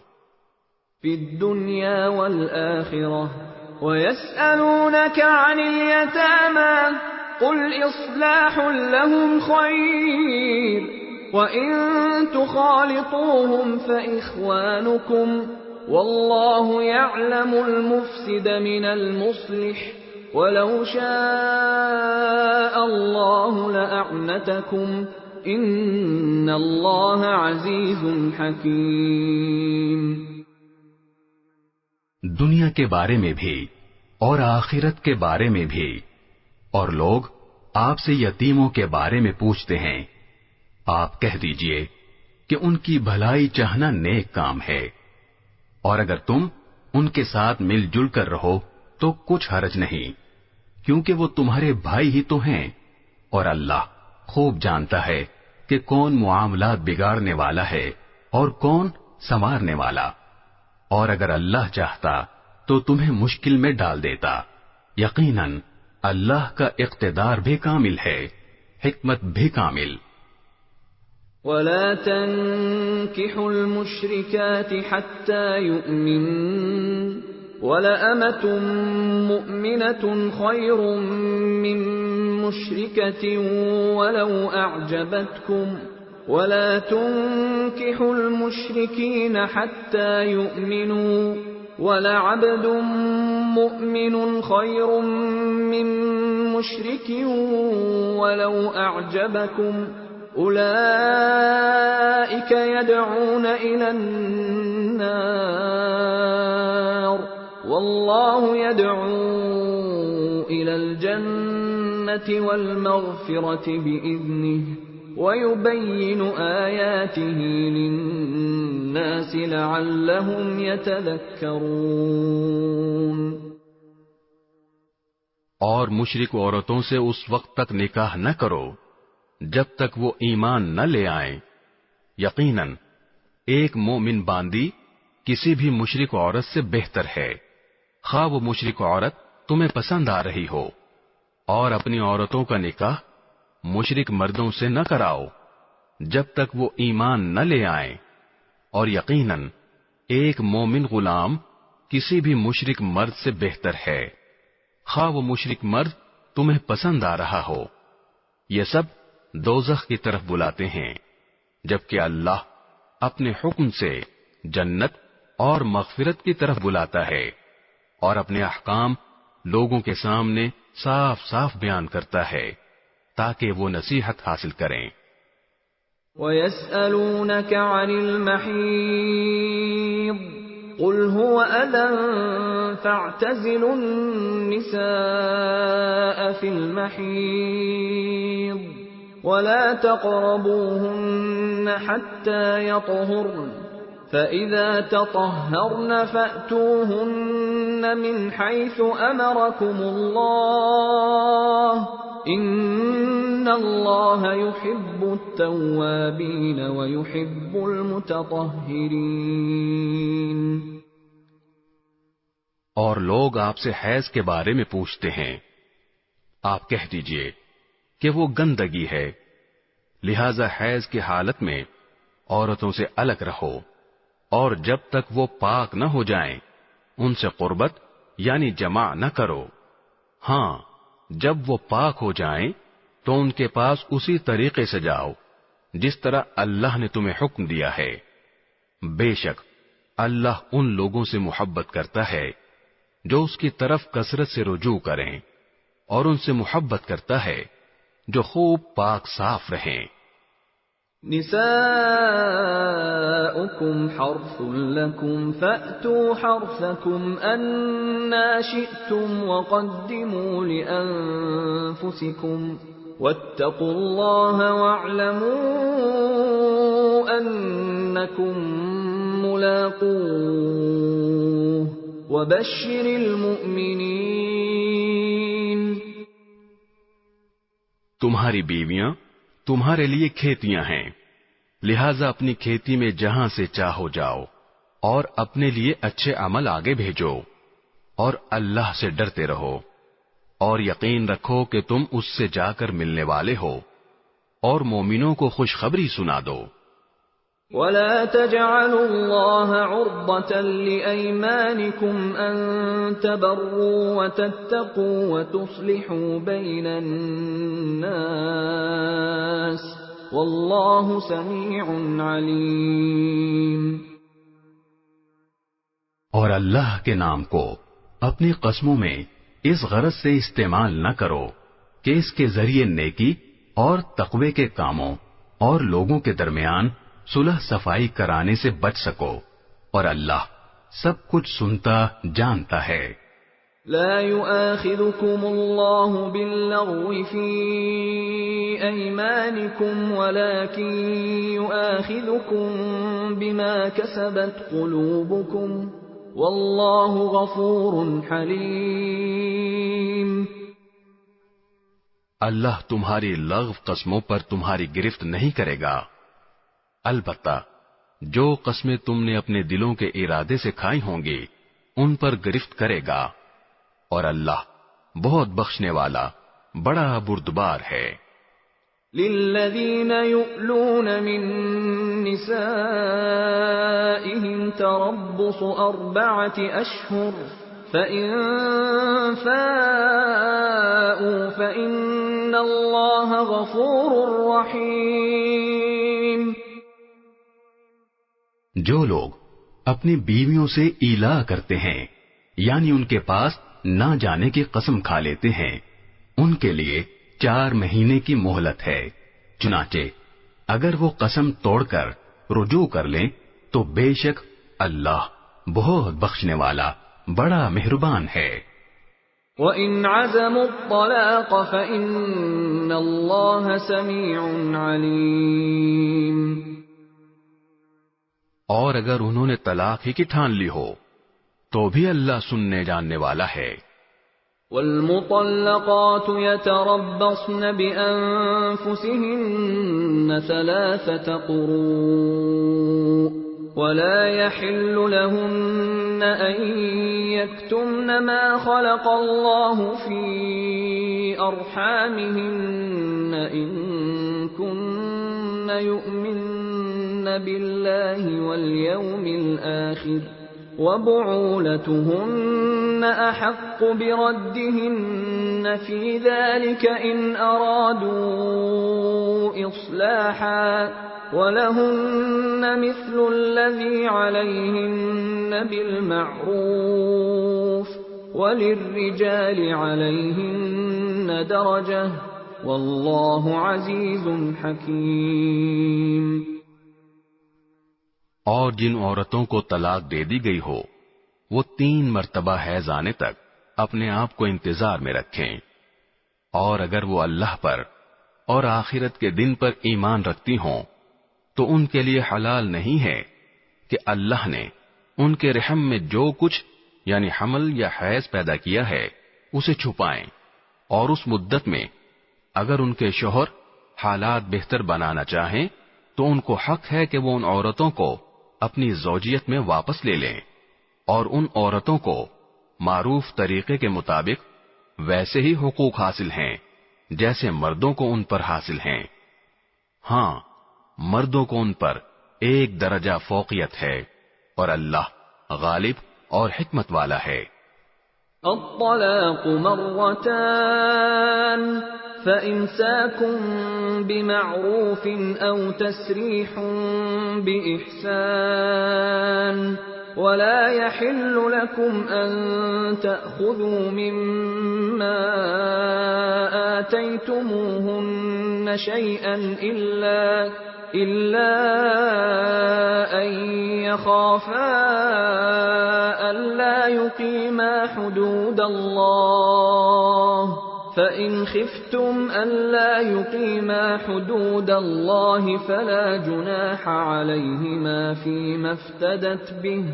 فی الدنیا والآخرہ وَيَسْأَلُونَكَ عَنِ الْيَتَامَى قُلْ إِصْلَاحٌ لَهُمْ خَيْرٌ وَإِن تُخَالِطُوهُمْ فَإِخْوَانُكُمْ وَاللَّهُ يَعْلَمُ الْمُفْسِدَ مِنَ الْمُصْلِحِ وَلَوْ شَاءَ اللَّهُ لَأَعْنَتَكُمْ إِنَّ اللَّهَ عَزِيزٌ حَكِيمٌ۔ دنیا کے بارے میں بھی اور آخرت کے بارے میں بھی، اور لوگ آپ سے یتیموں کے بارے میں پوچھتے ہیں، آپ کہہ دیجئے کہ ان کی بھلائی چاہنا نیک کام ہے، اور اگر تم ان کے ساتھ مل جل کر رہو تو کچھ حرج نہیں، کیونکہ وہ تمہارے بھائی ہی تو ہیں، اور اللہ خوب جانتا ہے کہ کون معاملات بگاڑنے والا ہے اور کون سنوارنے والا، اور اگر اللہ چاہتا تو تمہیں مشکل میں ڈال دیتا، یقیناً اللہ کا اقتدار بھی کامل ہے، حکمت بھی کامل۔ ولا تنكحوا المشركات حتى يؤمنن ولأمة مؤمنة خير من مشركة ولو أعجبتكم ولا تنكحوا المشركين حتى يؤمنوا ولعبد مؤمن خير من مشرك ولو أعجبكم أولئك يدعون إلى النار والله يدعو إلى الجنة والمغفرة بإذنه ويبين آياته للناس لعلهم يتذكرون۔ اور مشرک عورتوں سے اس وقت تک نکاح نہ کرو جب تک وہ ایمان نہ لے آئیں، یقیناً ایک مومن باندی کسی بھی مشرک عورت سے بہتر ہے، خواہ وہ مشرک عورت تمہیں پسند آ رہی ہو، اور اپنی عورتوں کا نکاح مشرک مردوں سے نہ کراؤ جب تک وہ ایمان نہ لے آئیں، اور یقیناً ایک مومن غلام کسی بھی مشرک مرد سے بہتر ہے، خواہ وہ مشرک مرد تمہیں پسند آ رہا ہو۔ یہ سب دوزخ کی طرف بلاتے ہیں، جبکہ اللہ اپنے حکم سے جنت اور مغفرت کی طرف بلاتا ہے، اور اپنے احکام لوگوں کے سامنے صاف صاف بیان کرتا ہے تاکہ وہ نصیحت حاصل کریں۔ وَيَسْأَلُونَكَ عَنِ الْمَحِيضِ قُلْ هُوَ أَذًى فَاعْتَزِلُوا النِّسَاءَ فِي الْمَحِيضِ وَلَا تَقْرَبُوهُنَّ حَتَّى يَطْهُرْنَ فَإِذَا تَطَهَّرْنَ فَأْتُوهُنَّ مِنْ حَيْثُ أَمَرَكُمُ اللَّهُ إِنَّ اللَّهَ يُحِبُّ التَّوَّابِينَ وَيُحِبُّ الْمُتَطَهِّرِينَ۔ اور لوگ آپ سے حیض کے بارے میں پوچھتے ہیں، آپ کہہ دیجئے کہ وہ گندگی ہے، لہذا حیض کی حالت میں عورتوں سے الگ رہو، اور جب تک وہ پاک نہ ہو جائیں ان سے قربت یعنی جماع نہ کرو، ہاں جب وہ پاک ہو جائیں تو ان کے پاس اسی طریقے سے جاؤ جس طرح اللہ نے تمہیں حکم دیا ہے، بے شک اللہ ان لوگوں سے محبت کرتا ہے جو اس کی طرف کثرت سے رجوع کریں، اور ان سے محبت کرتا ہے جو خوب پاک صاف رہیں۔ نساؤكم حرث لكم فأتوا حرثكم أنا شئتم وقدموا لأنفسكم واتقوا الله واعلموا أنكم ملاقوه وبشر المؤمنين۔ تمہاری بیویاں تمہارے لیے کھیتیاں ہیں، لہذا اپنی کھیتی میں جہاں سے چاہو جاؤ، اور اپنے لیے اچھے عمل آگے بھیجو، اور اللہ سے ڈرتے رہو، اور یقین رکھو کہ تم اس سے جا کر ملنے والے ہو، اور مومنوں کو خوشخبری سنا دو۔ وَلَا تَجْعَلُوا اللَّهَ عُرْضَةً لِأَيْمَانِكُمْ أَن تَبَرُّوا وَتَتَّقُوا وَتُصْلِحُوا بَيْنَ النَّاسِ وَاللَّهُ سَمِيعٌ عَلِيمٌ۔ اور اللہ کے نام کو اپنی قسموں میں اس غرض سے استعمال نہ کرو کہ اس کے ذریعے نیکی اور تقوی کے کاموں اور لوگوں کے درمیان صلح صفائی کرانے سے بچ سکو، اور اللہ سب کچھ سنتا جانتا ہے۔ لا يؤاخذكم الله باللغو في أيمانكم ولكن يؤاخذكم بما كسبت قلوبكم والله غفور حليم. اللہ تمہاری لغو قسموں پر تمہاری گرفت نہیں کرے گا، البتہ جو قسمیں تم نے اپنے دلوں کے ارادے سے کھائی ہوں گی ان پر گرفت کرے گا، اور اللہ بہت بخشنے والا بڑا بردبار ہے. للذین یؤلون من نسائهم تربص 4 أشهر فإن فاءوا فإن اللہ غفور رحیم. جو لوگ اپنی بیویوں سے ایلا کرتے ہیں یعنی ان کے پاس نہ جانے کی قسم کھا لیتے ہیں، ان کے لیے 4 مہینے کی مہلت ہے. چنانچہ اگر وہ قسم توڑ کر رجوع کر لیں تو بے شک اللہ بہت بخشنے والا بڑا مہربان ہے. وَإِنْ عَزَمُوا الطَّلَاقَ فَإِنَّ اللَّهَ سَمِيعٌ عَلِيمٌ. اور اگر انہوں نے طلاق ہی کی ٹھان لی ہو تو بھی اللہ سننے جاننے والا ہے. والمطلقات يتربصن بأنفسهن 3 قروء ولا يحل لهن أن يكتمن ما خلق الله في أرحامهن إن كن يؤمن بالله واليوم الآخر وبعولتهن أحق بردهن في ذلك إن أرادوا إصلاحا وَلَهُنَّ مِثْلُ الَّذِي عَلَيْهِنَّ بِالْمَعْرُوفِ وَلِلرِّجَالِ عَلَيْهِنَّ دَرَجَةٌ وَاللَّهُ عَزِيزٌ حَكِيمٌ. اور جن عورتوں کو طلاق دے دی گئی ہو وہ 3 مرتبہ حیض آنے تک اپنے آپ کو انتظار میں رکھیں، اور اگر وہ اللہ پر اور آخرت کے دن پر ایمان رکھتی ہوں تو ان کے لیے حلال نہیں ہے کہ اللہ نے ان کے رحم میں جو کچھ یعنی حمل یا حیض پیدا کیا ہے اسے چھپائیں، اور اس مدت میں اگر ان کے شوہر حالات بہتر بنانا چاہیں تو ان کو حق ہے کہ وہ ان عورتوں کو اپنی زوجیت میں واپس لے لیں، اور ان عورتوں کو معروف طریقے کے مطابق ویسے ہی حقوق حاصل ہیں جیسے مردوں کو ان پر حاصل ہیں. ہاں، مردوں کو ان پر 1 درجہ فوقیت ہے، اور اللہ غالب اور حکمت والا ہے. الطلاق مرتان فإمساكٌ بمعروف أو تسريح بإحسان ولا يحل لكم أن تأخذوا مما آتيتموهن شيئا إلا أن يخافا ألا يقيما حدود الله فإن خفتم ألا يقيما حدود الله فلا جناح عليهما فيما افتدت به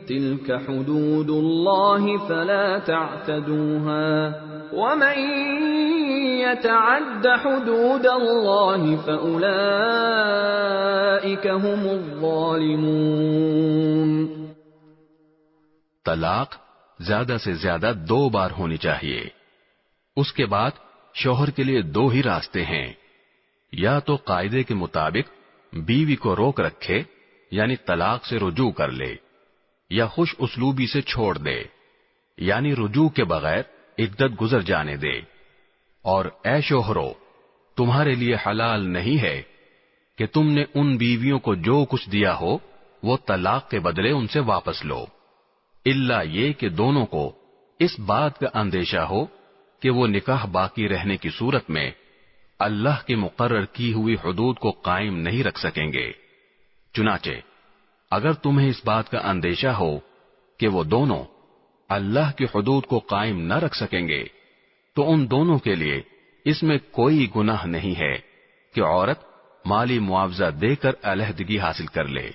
تلك حدود الله فلا تعتدوها ومن يتعد حدود الله فأولئك هم الظالمون. طلاق زیادہ سے زیادہ 2 بار ہونی چاہیے. اس کے بعد شوہر کے لیے 2 ہی راستے ہیں، یا تو قاعدے کے مطابق بیوی کو روک رکھے یعنی طلاق سے رجوع کر لے، یا خوش اسلوبی سے چھوڑ دے یعنی رجوع کے بغیر عدت گزر جانے دے. اور اے شوہرو، تمہارے لیے حلال نہیں ہے کہ تم نے ان بیویوں کو جو کچھ دیا ہو وہ طلاق کے بدلے ان سے واپس لو، الا یہ کہ دونوں کو اس بات کا اندیشہ ہو کہ وہ نکاح باقی رہنے کی صورت میں اللہ کی مقرر کی ہوئی حدود کو قائم نہیں رکھ سکیں گے. چنانچہ اگر تمہیں اس بات کا اندیشہ ہو کہ وہ دونوں اللہ کی حدود کو قائم نہ رکھ سکیں گے تو ان دونوں کے لیے اس میں کوئی گناہ نہیں ہے کہ عورت مالی معاوضہ دے کر علیحدگی حاصل کر لے.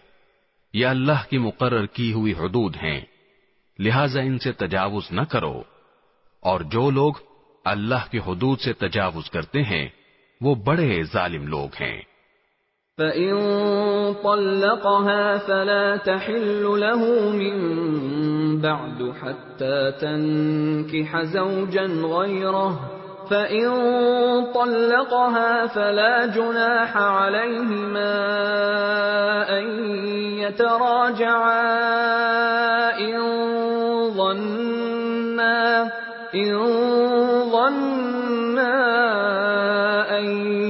یہ اللہ کی مقرر کی ہوئی حدود ہیں، لہذا ان سے تجاوز نہ کرو. اور جو لوگ اللہ کی حدود سے تجاوز کرتے ہیں وہ بڑے ظالم لوگ ہیں. فَإِن طَلَّقَهَا فَلَا تَحِلُّ لَهُ مِن بَعْدُ حَتَّى تَنكِحَ زَوْجًا غَيْرَهُ فَإِن طَلَّقَهَا فَلَا جُنَاحَ عَلَيْهِمَا أَن يَتَرَاجَعَا إِن ظَنَّا أَن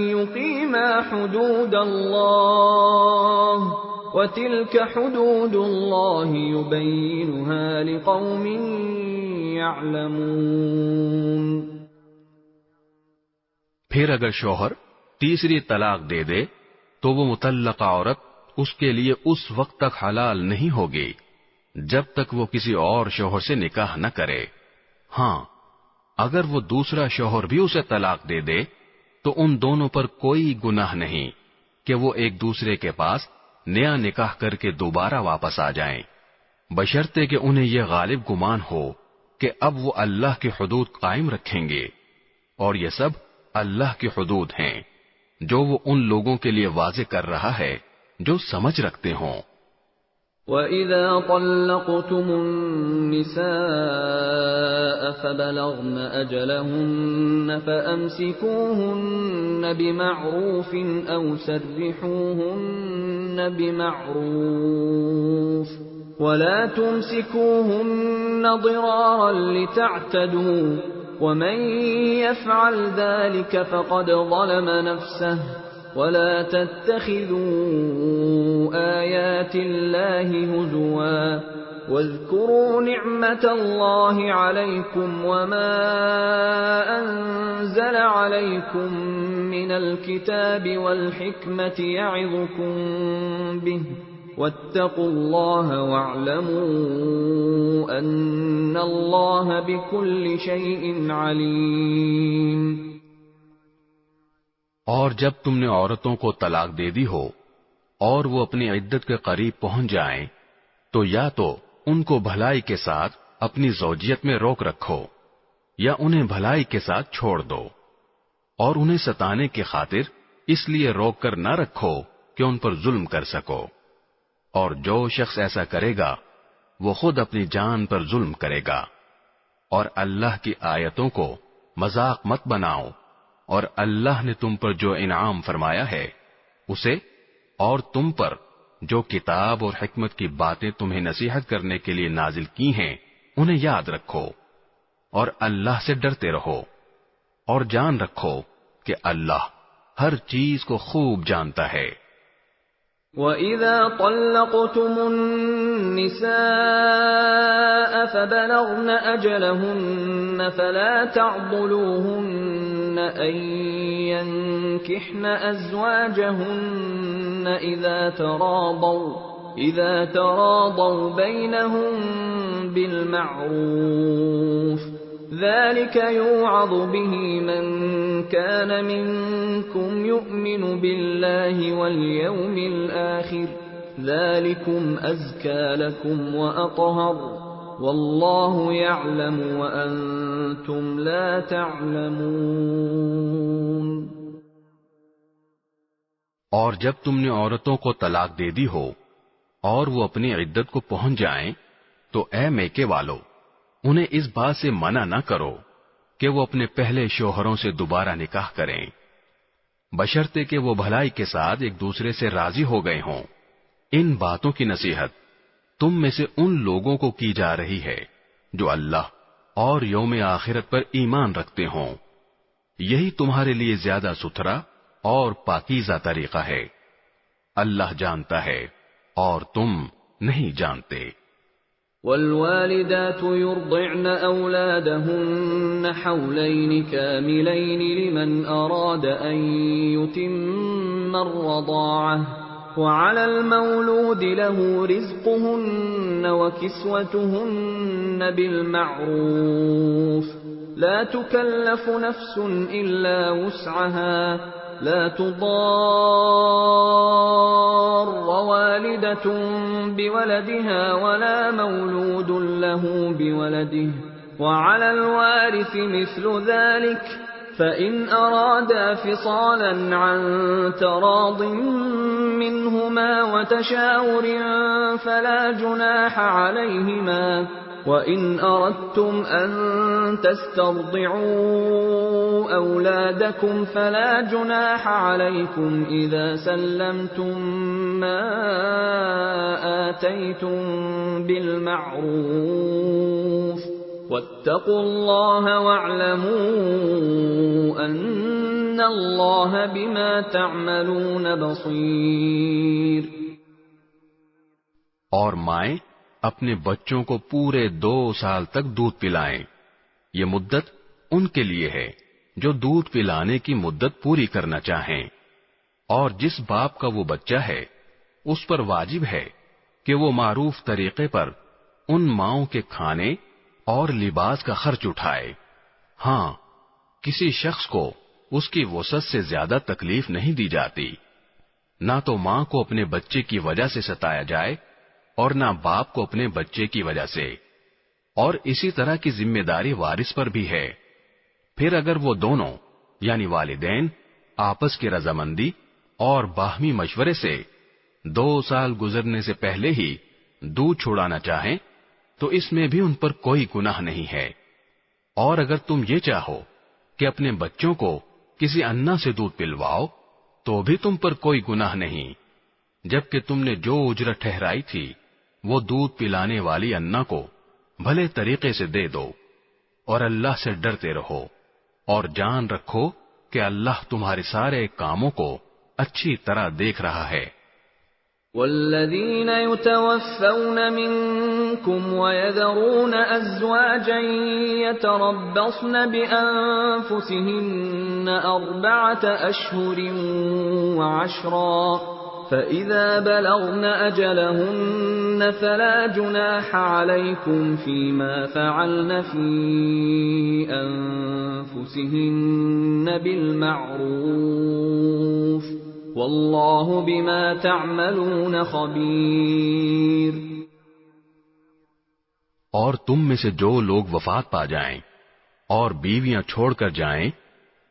يُقِيمَا حُدُودَ اللَّهِ وَتِلْكَ حُدُودُ اللَّهِ يُبَيِّنُهَا لِقَوْمٍ يَعْلَمُونَ. پھر اگر شوہر تیسری طلاق دے دے تو وہ مطلقہ عورت اس کے لیے اس وقت تک حلال نہیں ہوگی جب تک وہ کسی اور شوہر سے نکاح نہ کرے. ہاں اگر وہ دوسرا شوہر بھی اسے طلاق دے دے تو ان دونوں پر کوئی گناہ نہیں کہ وہ ایک دوسرے کے پاس نیا نکاح کر کے دوبارہ واپس آ جائیں، بشرطے کہ انہیں یہ غالب گمان ہو کہ اب وہ اللہ کی حدود قائم رکھیں گے. اور یہ سب اللہ کی حدود ہیں جو وہ ان لوگوں کے لیے واضح کر رہا ہے جو سمجھ رکھتے ہوں. وَإِذَا طَلَّقْتُمُ النِّسَاءَ فَبَلَغْنَ أَجَلَهُنَّ فَأَمْسِكُوهُنَّ بِمَعْرُوفٍ أَوْ سَرِّحُوهُنَّ بِمَعْرُوفٍ وَلَا تُمْسِكُوهُنَّ ضِرَارًا لِتَعْتَدُوا وَمَن يَفْعَلْ ذَلِكَ فَقَدْ ظَلَمَ نَفْسَهُ وَلَا تَتَّخِذُوا آيَاتِ اللَّهِ هُزُوًا وَاذْكُرُوا نِعْمَةَ اللَّهِ عَلَيْكُمْ وَمَا أَنزَلَ عَلَيْكُم مِّنَ الْكِتَابِ وَالْحِكْمَةِ يَعِظُكُم بِهِ وَاتَّقُوا اللَّهَ وَاعْلَمُوا أَنَّ اللَّهَ بِكُلِّ شَيْءٍ عَلِيمٌ. اور جب تم نے عورتوں کو طلاق دے دی ہو اور وہ اپنی عدت کے قریب پہنچ جائیں تو یا تو ان کو بھلائی کے ساتھ اپنی زوجیت میں روک رکھو یا انہیں بھلائی کے ساتھ چھوڑ دو، اور انہیں ستانے کی خاطر اس لیے روک کر نہ رکھو کہ ان پر ظلم کر سکو. اور جو شخص ایسا کرے گا وہ خود اپنی جان پر ظلم کرے گا. اور اللہ کی آیتوں کو مذاق مت بناؤ، اور اللہ نے تم پر جو انعام فرمایا ہے اسے اور تم پر جو کتاب اور حکمت کی باتیں تمہیں نصیحت کرنے کے لیے نازل کی ہیں انہیں یاد رکھو، اور اللہ سے ڈرتے رہو، اور جان رکھو کہ اللہ ہر چیز کو خوب جانتا ہے. وَإِذَا طَلَّقْتُمُ النِّسَاءَ فَبَلَغْنَ أَجَلَهُنَّ فَلَا تَعْضُلُوهُنَّ أَن يَنكِحْنَ أَزْوَاجَهُنَّ إِذَا تَرَاضَوْا بَيْنَهُم بِالْمَعْرُوفِ ذَلِكَ يُوعَظُ بِهِ مَن كَانَ مِنكُمْ يُؤْمِنُ بِاللَّهِ وَالْيَوْمِ الْآخِرِ ذَلِكُمْ أَزْكَى لَكُمْ وَأَطْهَرُ وَاللَّهُ يَعْلَمُ وَأَنتُمْ لَا تَعْلَمُونَ. اور جب تم نے عورتوں کو طلاق دے دی ہو اور وہ اپنی عدت کو پہنچ جائیں تو اے میکے والو انہیں اس بات سے منع نہ کرو کہ وہ اپنے پہلے شوہروں سے دوبارہ نکاح کریں، بشرطے کہ وہ بھلائی کے ساتھ ایک دوسرے سے راضی ہو گئے ہوں. ان باتوں کی نصیحت تم میں سے ان لوگوں کو کی جا رہی ہے جو اللہ اور یوم آخرت پر ایمان رکھتے ہوں. یہی تمہارے لیے زیادہ ستھرا اور پاکیزہ طریقہ ہے. اللہ جانتا ہے اور تم نہیں جانتے. والوالدات يرضعن أولادهن حولين كاملين لمن أراد أن يتم الرضاعة وعلى المولود له رزقهن وكسوتهن بالمعروف لا تكلف نفس إلا وسعها لا تضار والدة بولدها ولا مولود له بولده وعلى الوارث مثل ذلك فإن أرادا فصالا عن تراض منهما وتشاور فلا جناح عليهما وإن أردتم أن تسترضعوا أولادكم فلا جناح عليكم إذا سلمتم ما آتيتم بالمعروف واتقوا الله واعلموا أن الله بما تعملون بصير. اور مائیں اپنے بچوں کو پورے 2 سال تک دودھ پلائیں. یہ مدت ان کے لیے ہے جو دودھ پلانے کی مدت پوری کرنا چاہیں. اور جس باپ کا وہ بچہ ہے اس پر واجب ہے کہ وہ معروف طریقے پر ان ماؤں کے کھانے اور لباس کا خرچ اٹھائے. ہاں، کسی شخص کو اس کی وسعت سے زیادہ تکلیف نہیں دی جاتی. نہ تو ماں کو اپنے بچے کی وجہ سے ستایا جائے اور نہ باپ کو اپنے بچے کی وجہ سے. اور اسی طرح کی ذمہ داری وارث پر بھی ہے. پھر اگر وہ دونوں یعنی والدین آپس کی رضامندی اور باہمی مشورے سے 2 سال گزرنے سے پہلے ہی دودھ چھڑانا چاہیں تو اس میں بھی ان پر کوئی گناہ نہیں ہے. اور اگر تم یہ چاہو کہ اپنے بچوں کو کسی انا سے دودھ پلواؤ تو بھی تم پر کوئی گناہ نہیں، جبکہ تم نے جو اجرت ٹھہرائی تھی وہ دودھ پلانے والی انا کو بھلے طریقے سے دے دو. اور اللہ سے ڈرتے رہو اور جان رکھو کہ اللہ تمہارے سارے کاموں کو اچھی طرح دیکھ رہا ہے. والذین یتوفون منکم ویذرون ازواجا یتربصن بانفسهن 4 اشہر وعشرا فإذا بلغن أجلهن فلا جناح عليكم فيما فعلن في أنفسهن بالمعروف والله بما تعملون خبير. اور تم میں سے جو لوگ وفات پا جائیں اور بیویاں چھوڑ کر جائیں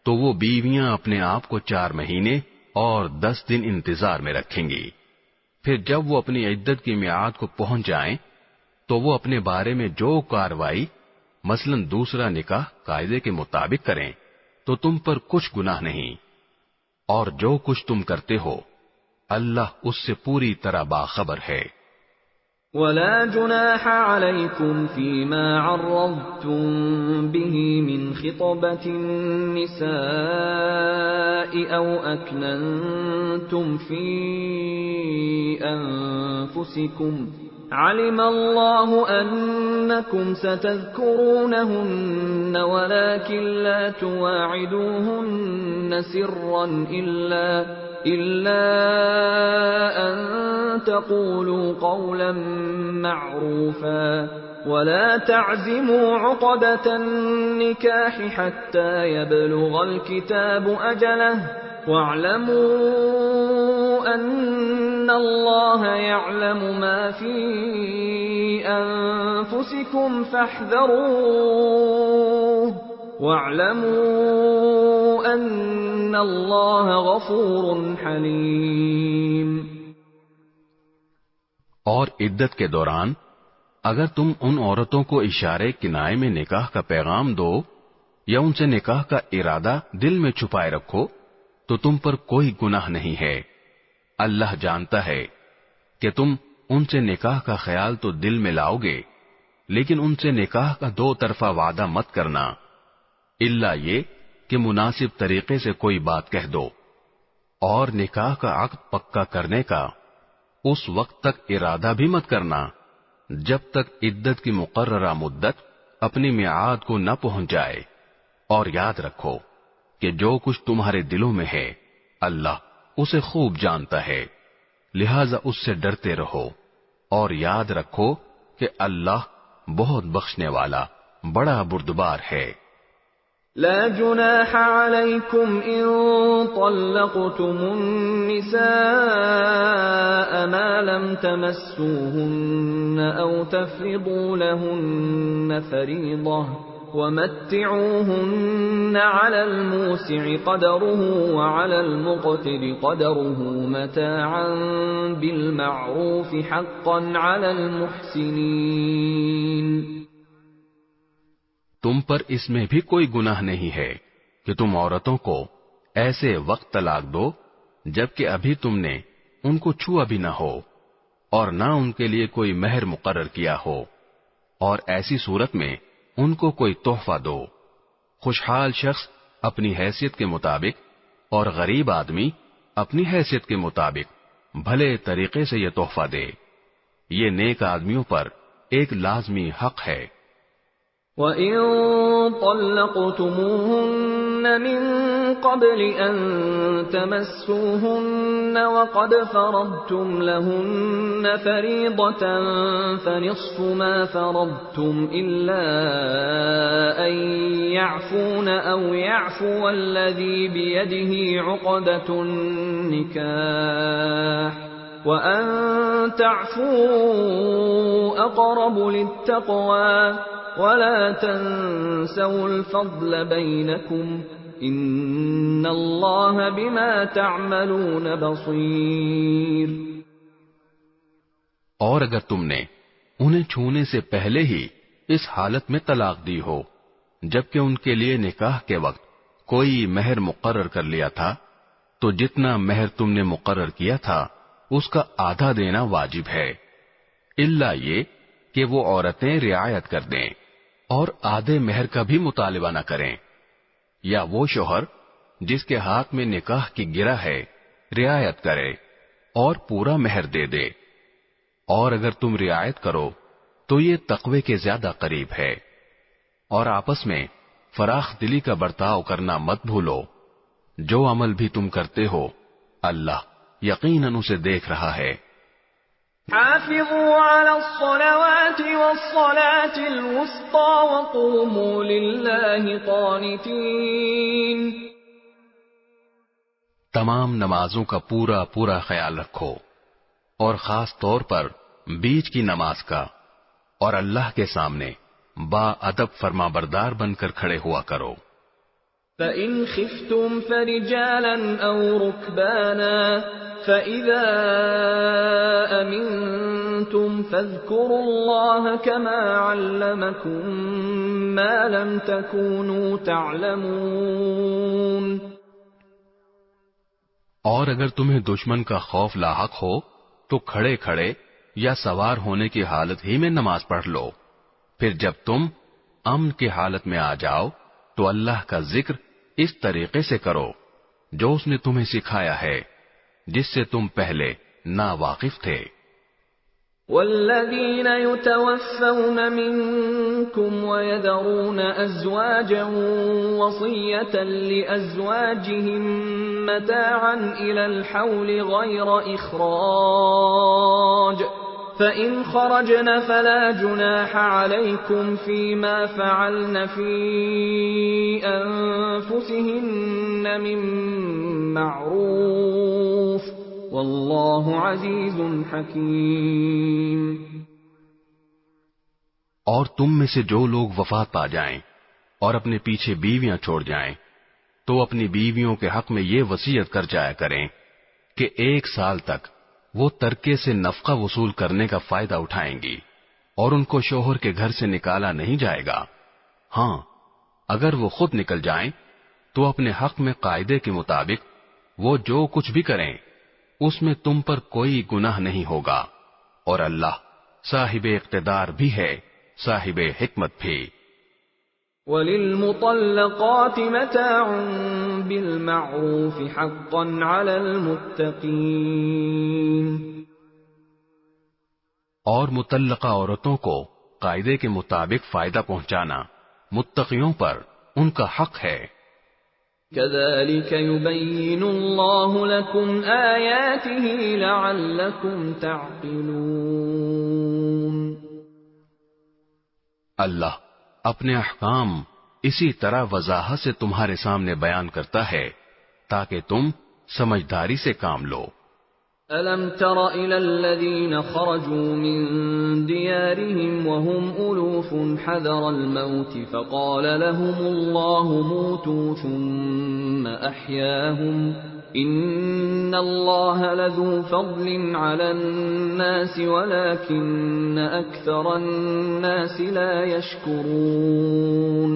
تو وہ بیویاں اپنے آپ کو 4 مہینے اور 10 دن انتظار میں رکھیں گی. پھر جب وہ اپنی عدت کی میعاد کو پہنچ جائیں تو وہ اپنے بارے میں جو کارروائی مثلا دوسرا نکاح قاعدے کے مطابق کریں تو تم پر کچھ گناہ نہیں. اور جو کچھ تم کرتے ہو اللہ اس سے پوری طرح باخبر ہے. ولا جناح عليكم فيما عرضتم به من خطبة النساء أو أكننتم في أنفسكم علم الله أنكم ستذكرونهن ولكن لا تواعدوهن سرا إلا أن تقولوا قولا معروفا ولا تعزموا عقدة النكاح حتى يبلغ الكتاب أجله واعلموا أن الله يعلم ما في أنفسكم فاحذروه واعلموا أن الله غفور حليم. اور عدت کے دوران اگر تم ان عورتوں کو اشارے کنائے میں نکاح کا پیغام دو یا ان سے نکاح کا ارادہ دل میں چھپائے رکھو تو تم پر کوئی گناہ نہیں ہے. اللہ جانتا ہے کہ تم ان سے نکاح کا خیال تو دل میں لاؤ گے لیکن ان سے نکاح کا 2 طرفہ وعدہ مت کرنا الا یہ کہ مناسب طریقے سے کوئی بات کہہ دو. اور نکاح کا عقد پکا کرنے کا اس وقت تک ارادہ بھی مت کرنا جب تک عدت کی مقررہ مدت اپنی میعاد کو نہ پہنچ جائے. اور یاد رکھو کہ جو کچھ تمہارے دلوں میں ہے اللہ اسے خوب جانتا ہے. لہذا اس سے ڈرتے رہو اور یاد رکھو کہ اللہ بہت بخشنے والا بڑا بردبار ہے۔ لا جناح عليكم إن طلقتم النساء ما لم تمسوهن أو تفرضوا لهن فريضة ومتعوهن على الموسع قدره وعلى المقتر قدره متاعا بالمعروف حقا على المحسنين۔ تم پر اس میں بھی کوئی گناہ نہیں ہے کہ تم عورتوں کو ایسے وقت طلاق دو جبکہ ابھی تم نے ان کو چھوا بھی نہ ہو اور نہ ان کے لیے کوئی مہر مقرر کیا ہو، اور ایسی صورت میں ان کو کوئی تحفہ دو۔ خوشحال شخص اپنی حیثیت کے مطابق اور غریب آدمی اپنی حیثیت کے مطابق بھلے طریقے سے یہ تحفہ دے، یہ نیک آدمیوں پر ایک لازمی حق ہے۔ وَإِن طَلَّقْتُمُوهُنَّ مِن قَبْلِ أَن تَمَسُّوهُنَّ وَقَدْ فَرَضْتُمْ لَهُنَّ فَرِيضَةً فَنِصْفُ مَا فَرَضْتُمْ إِلَّا أَن يَعْفُونَ أَوْ يَعْفُوَ الَّذِي بِيَدِهِ عُقْدَةُ النِّكَاحِ وَأَن تَعْفُوا أَقْرَبُ لِلتَّقْوَى وَلَا تَنسَوْا الْفَضْلَ بَيْنَكُمْ إِنَّ اللَّهَ بِمَا تَعْمَلُونَ بَصِيرٌ۔ اور اگر تم نے انہیں چھونے سے پہلے ہی اس حالت میں طلاق دی ہو جبکہ ان کے لیے نکاح کے وقت کوئی مہر مقرر کر لیا تھا، تو جتنا مہر تم نے مقرر کیا تھا اس کا آدھا دینا واجب ہے، الا یہ کہ وہ عورتیں رعایت کر دیں اور آدھے مہر کا بھی مطالبہ نہ کریں، یا وہ شوہر جس کے ہاتھ میں نکاح کی گرہ ہے رعایت کرے اور پورا مہر دے دے، اور اگر تم رعایت کرو تو یہ تقوی کے زیادہ قریب ہے، اور آپس میں فراخ دلی کا برتاؤ کرنا مت بھولو، جو عمل بھی تم کرتے ہو اللہ یقیناً اسے دیکھ رہا ہے۔ حافظوا على الصلوات والصلاة الوسطى وقوموا لله قانتين۔ تمام نمازوں کا پورا پورا خیال رکھو، اور خاص طور پر بیچ کی نماز کا، اور اللہ کے سامنے با ادب فرما بردار بن کر کھڑے ہوا کرو۔ فَإِنْ خِفْتُمْ فَرِجَالًا أَوْ رُكْبَانًا فَإِذَا أَمِنْتُمْ فَاذْكُرُوا اللَّهَ كَمَا عَلَّمَكُمْ مَا لَمْ تَكُونُوا تَعْلَمُونَ۔ اور اگر تمہیں دشمن کا خوف لاحق ہو تو کھڑے کھڑے یا سوار ہونے کی حالت ہی میں نماز پڑھ لو، پھر جب تم امن کی حالت میں آ جاؤ تو اللہ کا ذکر اس طریقے سے کرو جو اس نے تمہیں سکھایا ہے، جس سے تم پہلے ناواقف تھے۔ والذین یتوفون منکم ویذرون ازواجا وصیة لازواجهم متاعا الى الحول غیر اخراج فإن خرجن فلا جناح عليكم فيما فعلن في أنفسهن من معروف والله عزيز حكيم۔ اور تم میں سے جو لوگ وفات پا جائیں اور اپنے پیچھے بیویاں چھوڑ جائیں تو اپنی بیویوں کے حق میں یہ وصیت کر جایا کریں کہ 1 سال تک وہ ترکے سے نفقہ وصول کرنے کا فائدہ اٹھائیں گی اور ان کو شوہر کے گھر سے نکالا نہیں جائے گا۔ ہاں، اگر وہ خود نکل جائیں تو اپنے حق میں قاعدے کے مطابق وہ جو کچھ بھی کریں اس میں تم پر کوئی گناہ نہیں ہوگا، اور اللہ صاحب اقتدار بھی ہے، صاحب حکمت بھی۔ وَلِلْمُطَلَّقَاتِ مَتَاعٌ بِالْمَعْرُوفِ حَقًّا عَلَى الْمُتَّقِينَ۔ اور مطلقہ عورتوں کو قاعدے کے مطابق فائدہ پہنچانا متقیوں پر ان کا حق ہے۔ كذلك يبين الله لكم آياته لعلكم تعقلون۔ اللہ اپنے احکام اسی طرح وضاحت سے تمہارے سامنے بیان کرتا ہے تاکہ تم سمجھداری سے کام لو۔ أَلَمْ تَرَ إِلَى الَّذِينَ خَرَجُوا مِن دِيَارِهِمْ وَهُمْ أُلُوفٌ حَذَرَ الْمَوْتِ فَقَالَ لَهُمُ اللَّهُ مُوتُوا ثُمَّ أَحْيَاهُمْ إِنَّ اللَّهَ لَذُو فَضْلٍ عَلَى النَّاسِ وَلَكِنَّ أَكْثَرَ النَّاسِ لَا يَشْكُرُونَ۔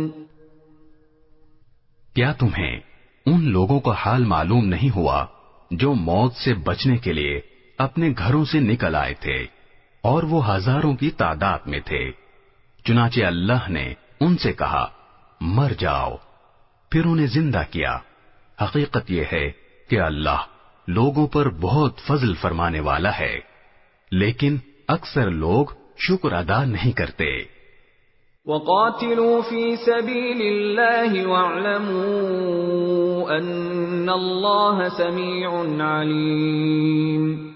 کیا تمہیں ان لوگوں کا حال معلوم نہیں ہوا جو موت سے بچنے کے لیے اپنے گھروں سے نکل آئے تھے اور وہ ہزاروں کی تعداد میں تھے؟ چنانچہ اللہ نے ان سے کہا مر جاؤ، پھر انہیں زندہ کیا۔ حقیقت یہ ہے کہ اللہ لوگوں پر بہت فضل فرمانے والا ہے، لیکن اکثر لوگ شکر ادا نہیں کرتے۔ وَقَاتِلُوا فِي سَبِيلِ اللَّهِ وَاعْلَمُوا أَنَّ اللَّهَ سَمِيعٌ عَلِيمٌ۔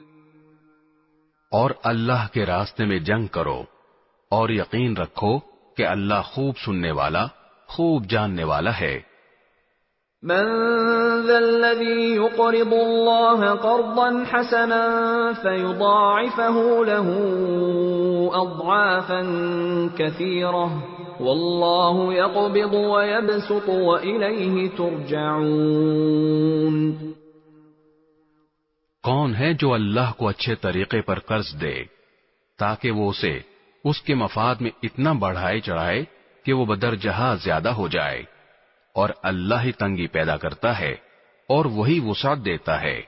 اور اللہ کے راستے میں جنگ کرو اور یقین رکھو کہ اللہ خوب سننے والا، خوب جاننے والا ہے۔ من ذا الذي يقرض الله قرضا حسنا فيضاعفه له أضعافا كثيرة والله يقبض ويبسط وإليه ترجعون۔ کون ہے جو اللہ کو اچھے طریقے پر قرض دے تاکہ وہ اسے اس کے مفاد میں اتنا بڑھائے چڑھائے کہ وہ بدرجہ زیادہ ہو جائے، اور اللہ ہی تنگی پیدا کرتا ہے اور وہی وسعت دیتا ہے،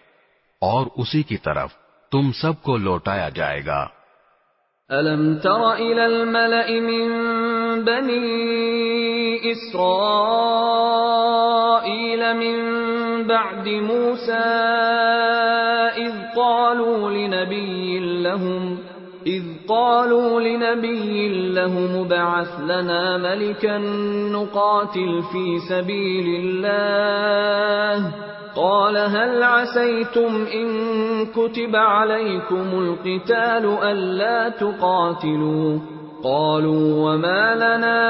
اور اسی کی طرف تم سب کو لوٹایا جائے گا۔ أَلَمْ تَرَ إِلَى الْمَلَإِ مِن بَنِي إِسْرَائِيلَ مِن بَعْدِ مُوسَىٰ إِذْ قَالُوا لِنَبِيٍّ لَّهُمُ ابْعَثْ لَنَا مَلِكًا نُّقَاتِلْ فِي سَبِيلِ اللَّهِ قَالَ هَلْ عَسَيْتُمْ إِن كُتِبَ عَلَيْكُمُ الْقِتَالُ أَلَّا تُقَاتِلُوا قَالُوا وَمَا لَنَا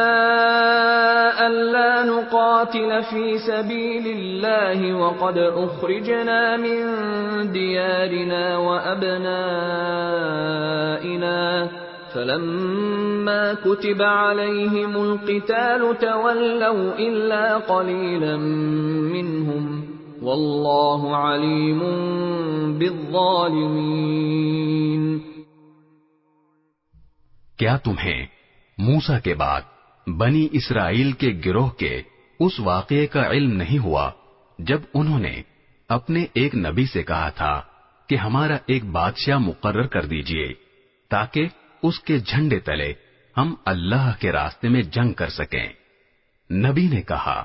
أَلَّا نُقَاتِلَ فِي سَبِيلِ اللَّهِ وَقَدْ أُخْرِجْنَا مِن دِيَارِنَا وَأَبْنَائِنَا فَلَمَّا كُتِبَ عَلَيْهِمُ الْقِتَالُ تَوَلَّوْا إِلَّا قَلِيلًا مِّنْهُمْ وَاللَّهُ عَلِيمٌ بِالظَّالِمِينَ۔ کیا تمہیں موسیٰ کے بعد بنی اسرائیل کے گروہ کے اس واقعے کا علم نہیں ہوا جب انہوں نے اپنے ایک نبی سے کہا تھا کہ ہمارا ایک بادشاہ مقرر کر دیجئے تاکہ اس کے جھنڈے تلے ہم اللہ کے راستے میں جنگ کر سکیں؟ نبی نے کہا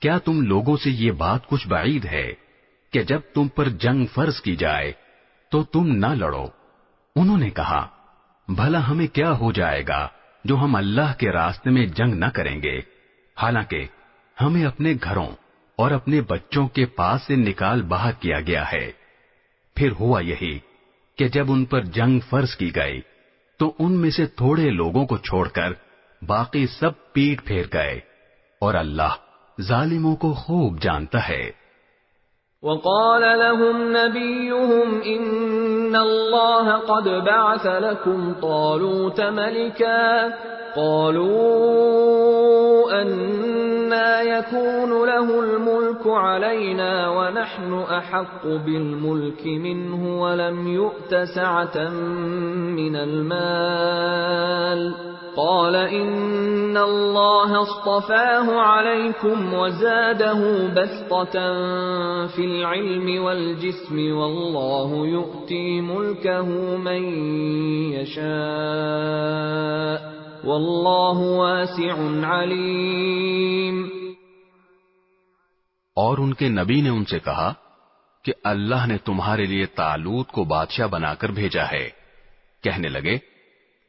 کیا تم لوگوں سے یہ بات کچھ بعید ہے کہ جب تم پر جنگ فرض کی جائے تو تم نہ لڑو؟ انہوں نے کہا بھلا ہمیں کیا ہو جائے گا جو ہم اللہ کے راستے میں جنگ نہ کریں گے، حالانکہ ہمیں اپنے گھروں اور اپنے بچوں کے پاس سے نکال باہر کیا گیا ہے۔ پھر ہوا یہی کہ جب ان پر جنگ فرض کی گئی تو ان میں سے تھوڑے لوگوں کو چھوڑ کر باقی سب پیٹ پھیر گئے، اور اللہ ظالموں کو خوب جانتا ہے۔ وقال لهم نبيهم إن الله قد بعث لكم طالوت ملكا قالوا أنى يكون له الملك علينا ونحن أحق بالملك منه ولم يؤت سعة من المال قال إن الله اصطفاه عليكم وزاده بسطة في العلم والجسم والله يؤتي ملكه من يشاء واللہ واسع علیم۔ اور ان کے نبی نے ان سے کہا کہ اللہ نے تمہارے لیے طالوت کو بادشاہ بنا کر بھیجا ہے۔ کہنے لگے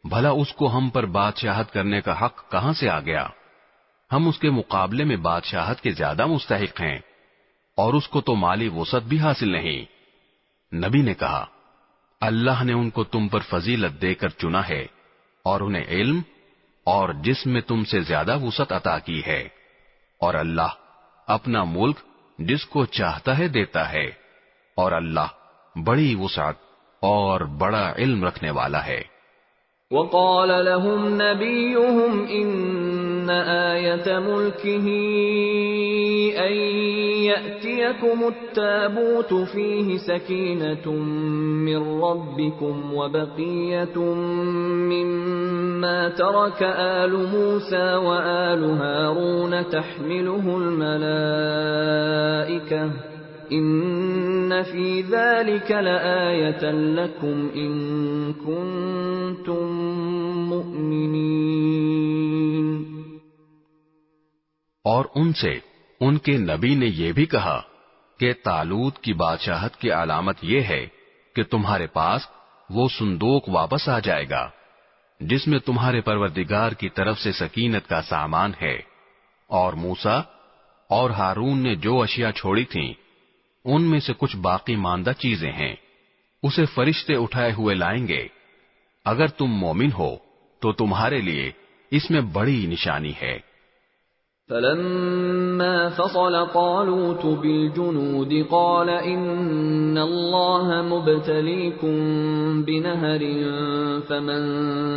بھلا اس کو ہم پر بادشاہت کرنے کا حق کہاں سے آ گیا؟ ہم اس کے مقابلے میں بادشاہت کے زیادہ مستحق ہیں اور اس کو تو مالی وسعت بھی حاصل نہیں۔ نبی نے کہا، اللہ نے ان کو تم پر فضیلت دے کر چنا ہے اور انہیں علم اور جسم میں تم سے زیادہ وسعت عطا کی ہے، اور اللہ اپنا ملک جس کو چاہتا ہے دیتا ہے، اور اللہ بڑی وسعت اور بڑا علم رکھنے والا ہے۔ وقال لهم نبيهم إن آية ملكه أن يأتيكم التابوت فيه سكينة من ربكم وبقية مما ترك آل موسى وآل هارون تحمله الملائكة ان فی ذلک لآیۃ لکم ان کنتم مؤمنین۔ اور ان سے ان کے نبی نے یہ بھی کہا کہ طالوت کی بادشاہت کی علامت یہ ہے کہ تمہارے پاس وہ صندوق واپس آ جائے گا جس میں تمہارے پروردگار کی طرف سے سکینت کا سامان ہے، اور موسیٰ اور ہارون نے جو اشیاء چھوڑی تھیں ان میں سے کچھ باقی ماندہ چیزیں ہیں، اسے فرشتے اٹھائے ہوئے لائیں گے۔ اگر تم مومن ہو تو تمہارے لیے اس میں بڑی نشانی ہے۔ فلما فصل طالوت بالجنود قال ان اللہ مبتلیکم بنہر فمن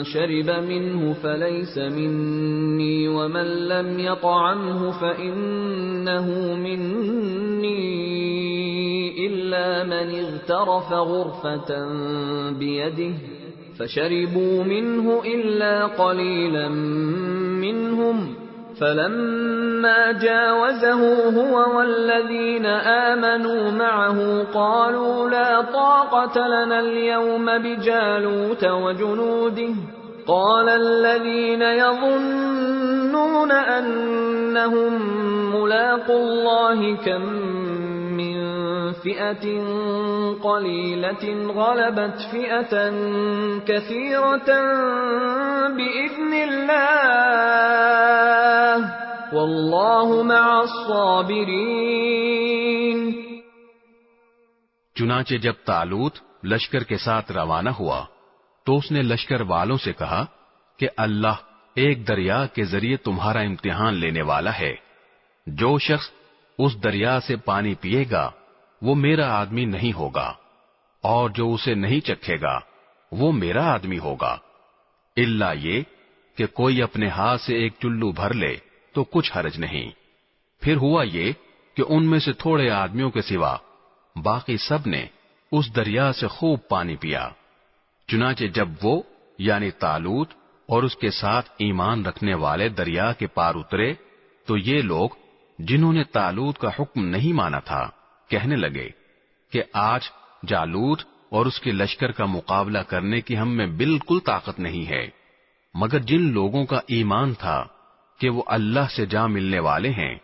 شرب منه فلیس منی ومن لم یطعمه فإنه منی إلا من اغترف غرفة بيده فشربوا منه إلا قليلا منهم فلما جاوزه هو والذين آمنوا معه قالوا لا طاقة لنا اليوم بجالوت وجنوده قال الذين يظنون أنهم ملاقو الله كم من فئة قليلة غلبت فئة كثيرة بإذن الله والله مع الصابرين۔ چنانچہ جب طالوت لشکر کے ساتھ روانہ ہوا تو اس نے لشکر والوں سے کہا کہ اللہ ایک دریا کے ذریعے تمہارا امتحان لینے والا ہے، جو شخص اس دریا سے پانی پیے گا وہ میرا آدمی نہیں ہوگا، اور جو اسے نہیں چکھے گا وہ میرا آدمی ہوگا، الا یہ کہ کوئی اپنے ہاتھ سے ایک چلو بھر لے تو کچھ حرج نہیں۔ پھر ہوا یہ کہ ان میں سے تھوڑے آدمیوں کے سوا باقی سب نے اس دریا سے خوب پانی پیا۔ چنانچہ جب وہ یعنی طالوت اور اس کے ساتھ ایمان رکھنے والے دریا کے پار اترے تو یہ لوگ جنہوں نے طالوت کا حکم نہیں مانا تھا کہنے لگے کہ آج جالوت اور اس کے لشکر کا مقابلہ کرنے کی ہم میں بالکل طاقت نہیں ہے، مگر جن لوگوں کا ایمان تھا کہ وہ اللہ سے جا ملنے والے ہیں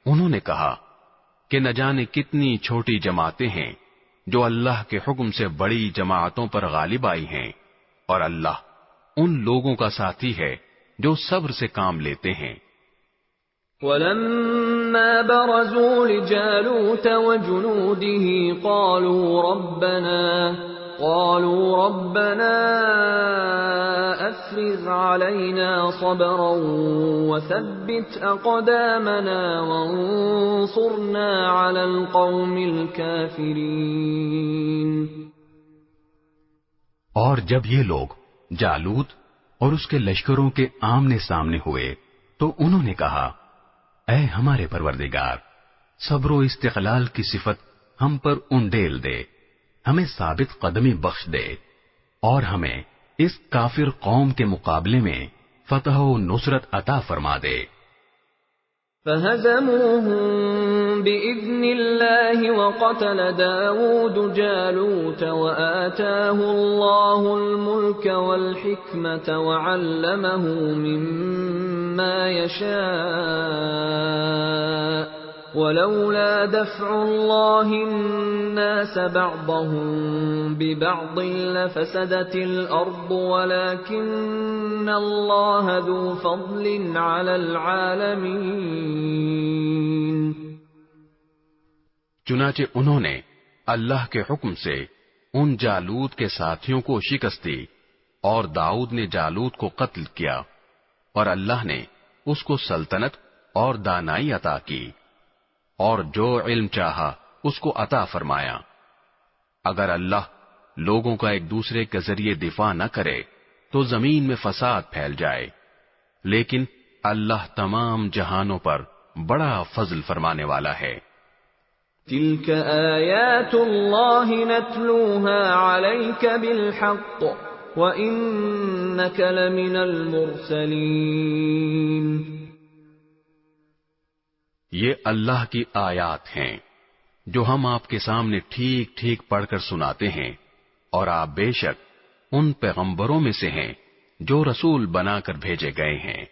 انہوں نے کہا کہ نہ جانے کتنی چھوٹی جماعتیں ہیں جو اللہ کے حکم سے بڑی جماعتوں پر غالب آئی ہیں، اور اللہ ان لوگوں کا ساتھی ہے جو صبر سے کام لیتے ہیں۔ وَلَمَّا بَرَزُوا لِجَالُوتَ وَجُنُودِهِ قَالُوا رَبَّنَا أَفْرِغْ عَلَيْنَا صَبْرًا وَثَبِّتْ أَقْدَامَنَا وَانصُرْنَا عَلَى الْقَوْمِ الْكَافِرِينَ۔ اور جب یہ لوگ جالوت اور اس کے لشکروں کے آمنے سامنے ہوئے تو انہوں نے کہا، اے ہمارے پروردگار، صبر و استقلال کی صفت ہم پر انڈیل دے، ہمیں ثابت قدمی بخش دے، اور ہمیں اس کافر قوم کے مقابلے میں فتح و نصرت عطا فرما دے۔ فَهَزَمُوهُم بِإِذْنِ اللَّهِ وَقَتَلَ دَاوُودُ جَالُوتَ وَآتَاهُ اللَّهُ الْمُلْكَ وَالْحِكْمَةَ وَعَلَّمَهُ مِمَّا يَشَاءُ ولولا دفع الله الناس بعضهم ببعض لفسدت الأرض ولكن الله ذو فضل على العالمين. چنانچہ انہوں نے اللہ کے حکم سے ان جالوت کے ساتھیوں کو شکست دی اور داؤد نے جالوت کو قتل کیا اور اللہ نے اس کو سلطنت اور دانائی عطا کی اور جو علم چاہا اس کو عطا فرمایا. اگر اللہ لوگوں کا ایک دوسرے کے ذریعے دفاع نہ کرے تو زمین میں فساد پھیل جائے، لیکن اللہ تمام جہانوں پر بڑا فضل فرمانے والا ہے. تلك آیات اللہ نتلوها علیک بالحق وإنک لمن المرسلین. یہ اللہ کی آیات ہیں جو ہم آپ کے سامنے ٹھیک ٹھیک پڑھ کر سناتے ہیں، اور آپ بے شک ان پیغمبروں میں سے ہیں جو رسول بنا کر بھیجے گئے ہیں.